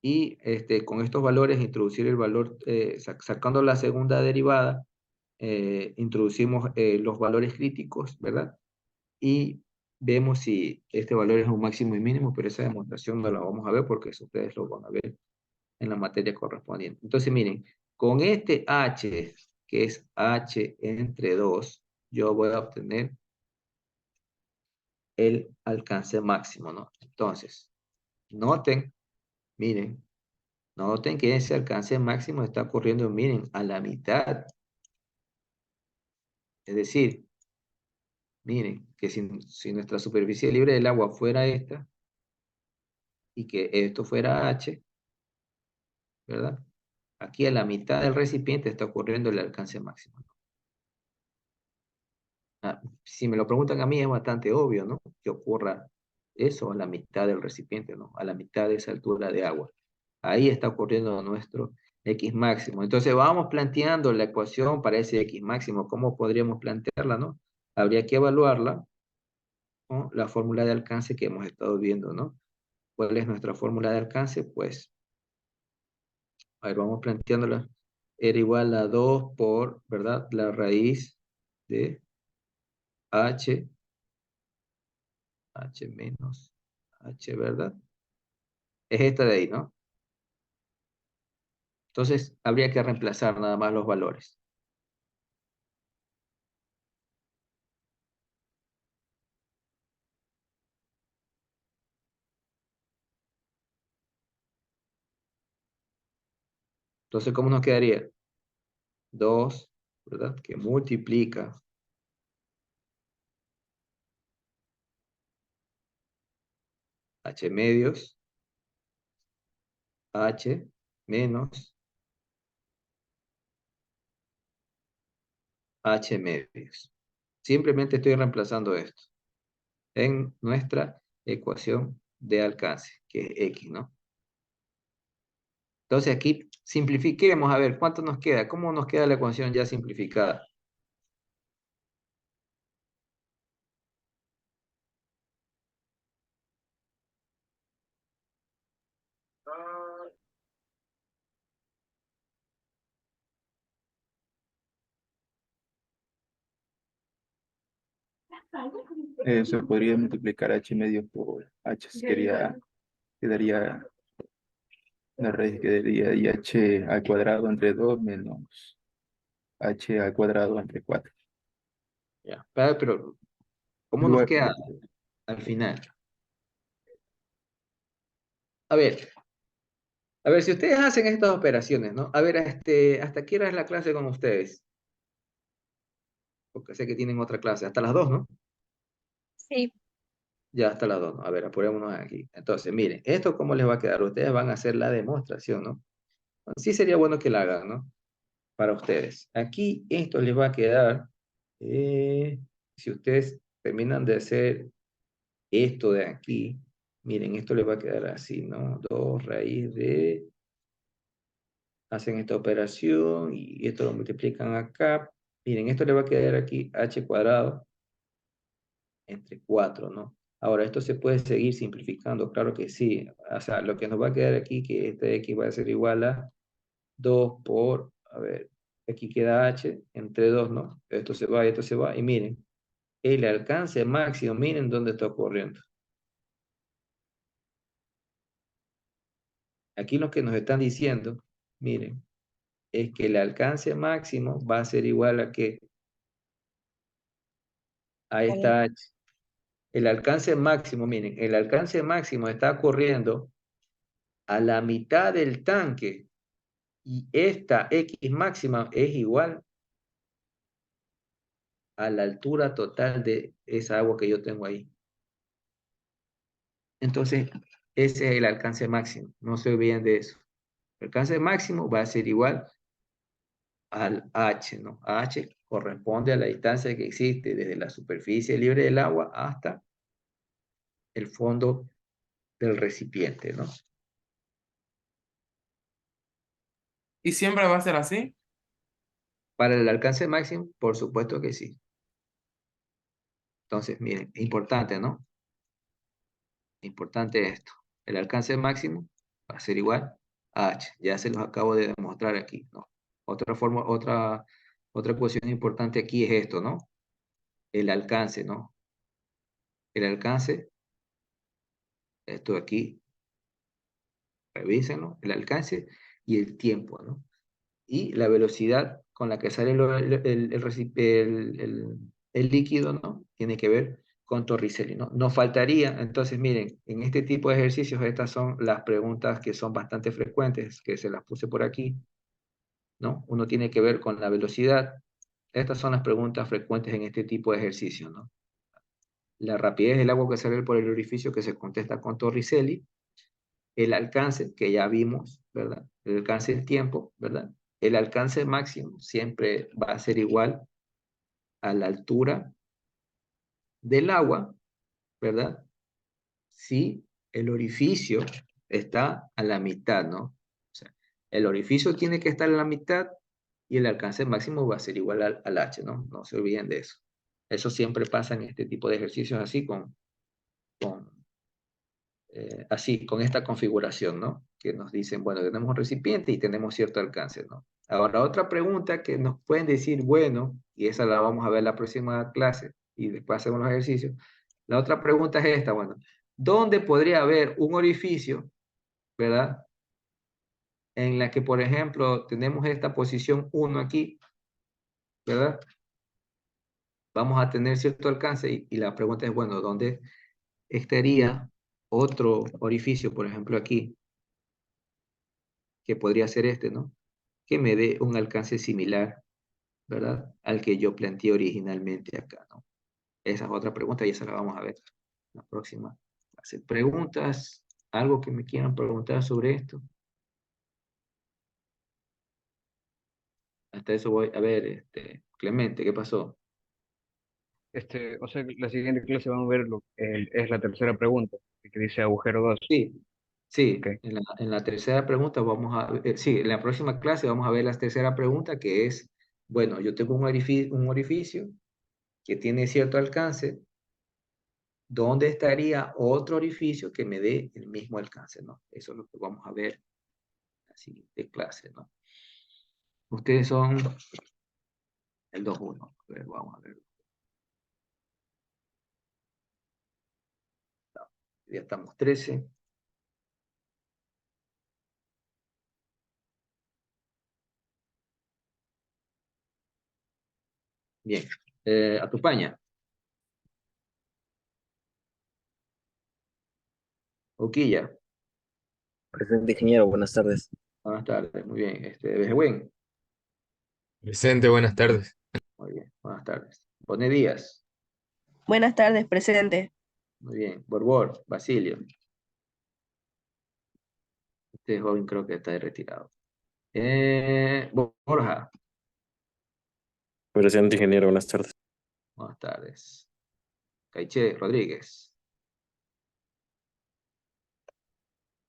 Y con estos valores introducir el valor, sacando la segunda derivada, introducimos los valores críticos, ¿verdad? Y vemos si este valor es un máximo y mínimo, pero esa demostración no la vamos a ver porque eso ustedes lo van a ver en la materia correspondiente. Entonces, miren, con este h, que es h entre 2, yo voy a obtener el alcance máximo, ¿no? Entonces, noten, miren, noten que ese alcance máximo está ocurriendo, miren, a la mitad. Es decir, miren, que si nuestra superficie libre del agua fuera esta, y que esto fuera h, ¿verdad? Aquí a la mitad del recipiente está ocurriendo el alcance máximo. Si me lo preguntan a mí es bastante obvio, ¿no? Que ocurra eso a la mitad del recipiente, ¿no? A la mitad de esa altura de agua. Ahí está ocurriendo nuestro X máximo. Entonces vamos planteando la ecuación para ese X máximo. ¿Cómo podríamos plantearla, no? Habría que evaluarla, ¿no? La fórmula de alcance que hemos estado viendo, ¿no? ¿Cuál es nuestra fórmula de alcance? Pues, a ver, vamos planteándola. Era igual a 2 por, ¿verdad? La raíz de h menos h, ¿verdad? Es esta de ahí, ¿no? Entonces, habría que reemplazar nada más los valores. Entonces, ¿cómo nos quedaría? 2, ¿verdad? Que multiplica h medios, h menos h medios. Simplemente estoy reemplazando esto en nuestra ecuación de alcance, que es X, ¿no? Entonces aquí simplifiquemos, a ver, ¿cuánto nos queda? ¿Cómo nos queda la ecuación ya simplificada? Se podría multiplicar h medio por h, quedaría la raíz quedaría y h al cuadrado entre 2 menos h al cuadrado entre 4. Ya, pero ¿cómo nos Igual, queda al final? A ver, si ustedes hacen estas operaciones, ¿no? A ver, ¿hasta qué hora es la clase con ustedes? Porque sé que tienen otra clase, hasta las 2, ¿no? Sí. Ya hasta las 2, ¿no? A ver, apurémonos aquí. Entonces, miren, ¿esto cómo les va a quedar? Ustedes van a hacer la demostración, ¿no? Sí sería bueno que la hagan, ¿no? Para ustedes. Aquí esto les va a quedar, si ustedes terminan de hacer esto de aquí, miren, esto les va a quedar así, ¿no? 2 raíz de, hacen esta operación y esto lo multiplican acá. Miren, esto le va a quedar aquí h cuadrado entre 4, ¿no? Ahora, esto se puede seguir simplificando, claro que sí. O sea, lo que nos va a quedar aquí, que este x va a ser igual a 2 por, a ver, aquí queda h entre 2, ¿no? Esto se va y esto se va. Y miren, el alcance máximo, miren dónde está ocurriendo. Aquí lo que nos están diciendo, miren, es que el alcance máximo va a ser igual a que a esta h. El alcance máximo, miren, el alcance máximo está ocurriendo a la mitad del tanque y esta X máxima es igual a la altura total de esa agua que yo tengo ahí. Entonces, ese es el alcance máximo, no se olviden de eso. El alcance máximo va a ser igual al H, ¿no? H corresponde a la distancia que existe desde la superficie libre del agua hasta el fondo del recipiente, ¿no? ¿Y siempre va a ser así? Para el alcance máximo, por supuesto que sí. Entonces, miren, importante, ¿no? Importante esto. El alcance máximo va a ser igual a H. Ya se los acabo de demostrar aquí, ¿no? Otra cuestión importante aquí es esto, ¿no? El alcance, ¿no? El alcance, esto aquí, revísenlo, el alcance y el tiempo, ¿no? Y la velocidad con la que sale el líquido, ¿no? Tiene que ver con Torricelli, ¿no? Nos faltaría, entonces miren, en este tipo de ejercicios estas son las preguntas que son bastante frecuentes, que se las puse por aquí, ¿no? Uno tiene que ver con la velocidad. Estas son las preguntas frecuentes en este tipo de ejercicios, ¿no? La rapidez del agua que sale por el orificio que se contesta con Torricelli, el alcance que ya vimos, ¿verdad? El alcance del tiempo, ¿verdad? El alcance máximo siempre va a ser igual a la altura del agua, ¿verdad? Si el orificio está a la mitad, ¿no? O sea, el orificio tiene que estar a la mitad y el alcance máximo va a ser igual al H, ¿no? No se olviden de eso. Eso siempre pasa en este tipo de ejercicios así así, con esta configuración, ¿no? Que nos dicen, bueno, tenemos un recipiente y tenemos cierto alcance, ¿no? Ahora, otra pregunta que nos pueden decir, bueno, y esa la vamos a ver la próxima clase y después hacemos los ejercicios. La otra pregunta es esta, bueno, ¿dónde podría haber un orificio, verdad? En la que, por ejemplo, tenemos esta posición 1 aquí, ¿verdad? Vamos a tener cierto alcance y la pregunta es, bueno, ¿dónde estaría otro orificio, por ejemplo, aquí, que podría ser este, ¿no? Que me dé un alcance similar, ¿verdad? Al que yo planteé originalmente acá, ¿no? Esa es otra pregunta y esa la vamos a ver la próxima clase. ¿Preguntas? ¿Algo que me quieran preguntar sobre esto? Hasta eso voy a ver, Clemente, ¿qué pasó? O sea, la siguiente clase vamos a ver es la tercera pregunta, que dice agujero 2. Sí, sí, Ok. en la tercera pregunta vamos a, sí, en la próxima clase vamos a ver la tercera pregunta que es, bueno, yo tengo un orificio que tiene cierto alcance, ¿dónde estaría otro orificio que me dé el mismo alcance, ¿no? Eso es lo que vamos a ver así de clase, ¿no? Ustedes son el 2-1. A ver, vamos a ver. Ya estamos 13. Bien. A tu paña. Oquilla. Presente, ingeniero, buenas tardes. Buenas tardes. Muy bien. Bejewén. Vicente, buenas tardes. Muy bien. Buenas tardes. Boné Díaz. Buenas tardes, presente. Muy bien. Borbor. Basilio. Este joven creo que está retirado. Borja. Presente, ingeniero, buenas tardes. Buenas tardes. Caiche Rodríguez.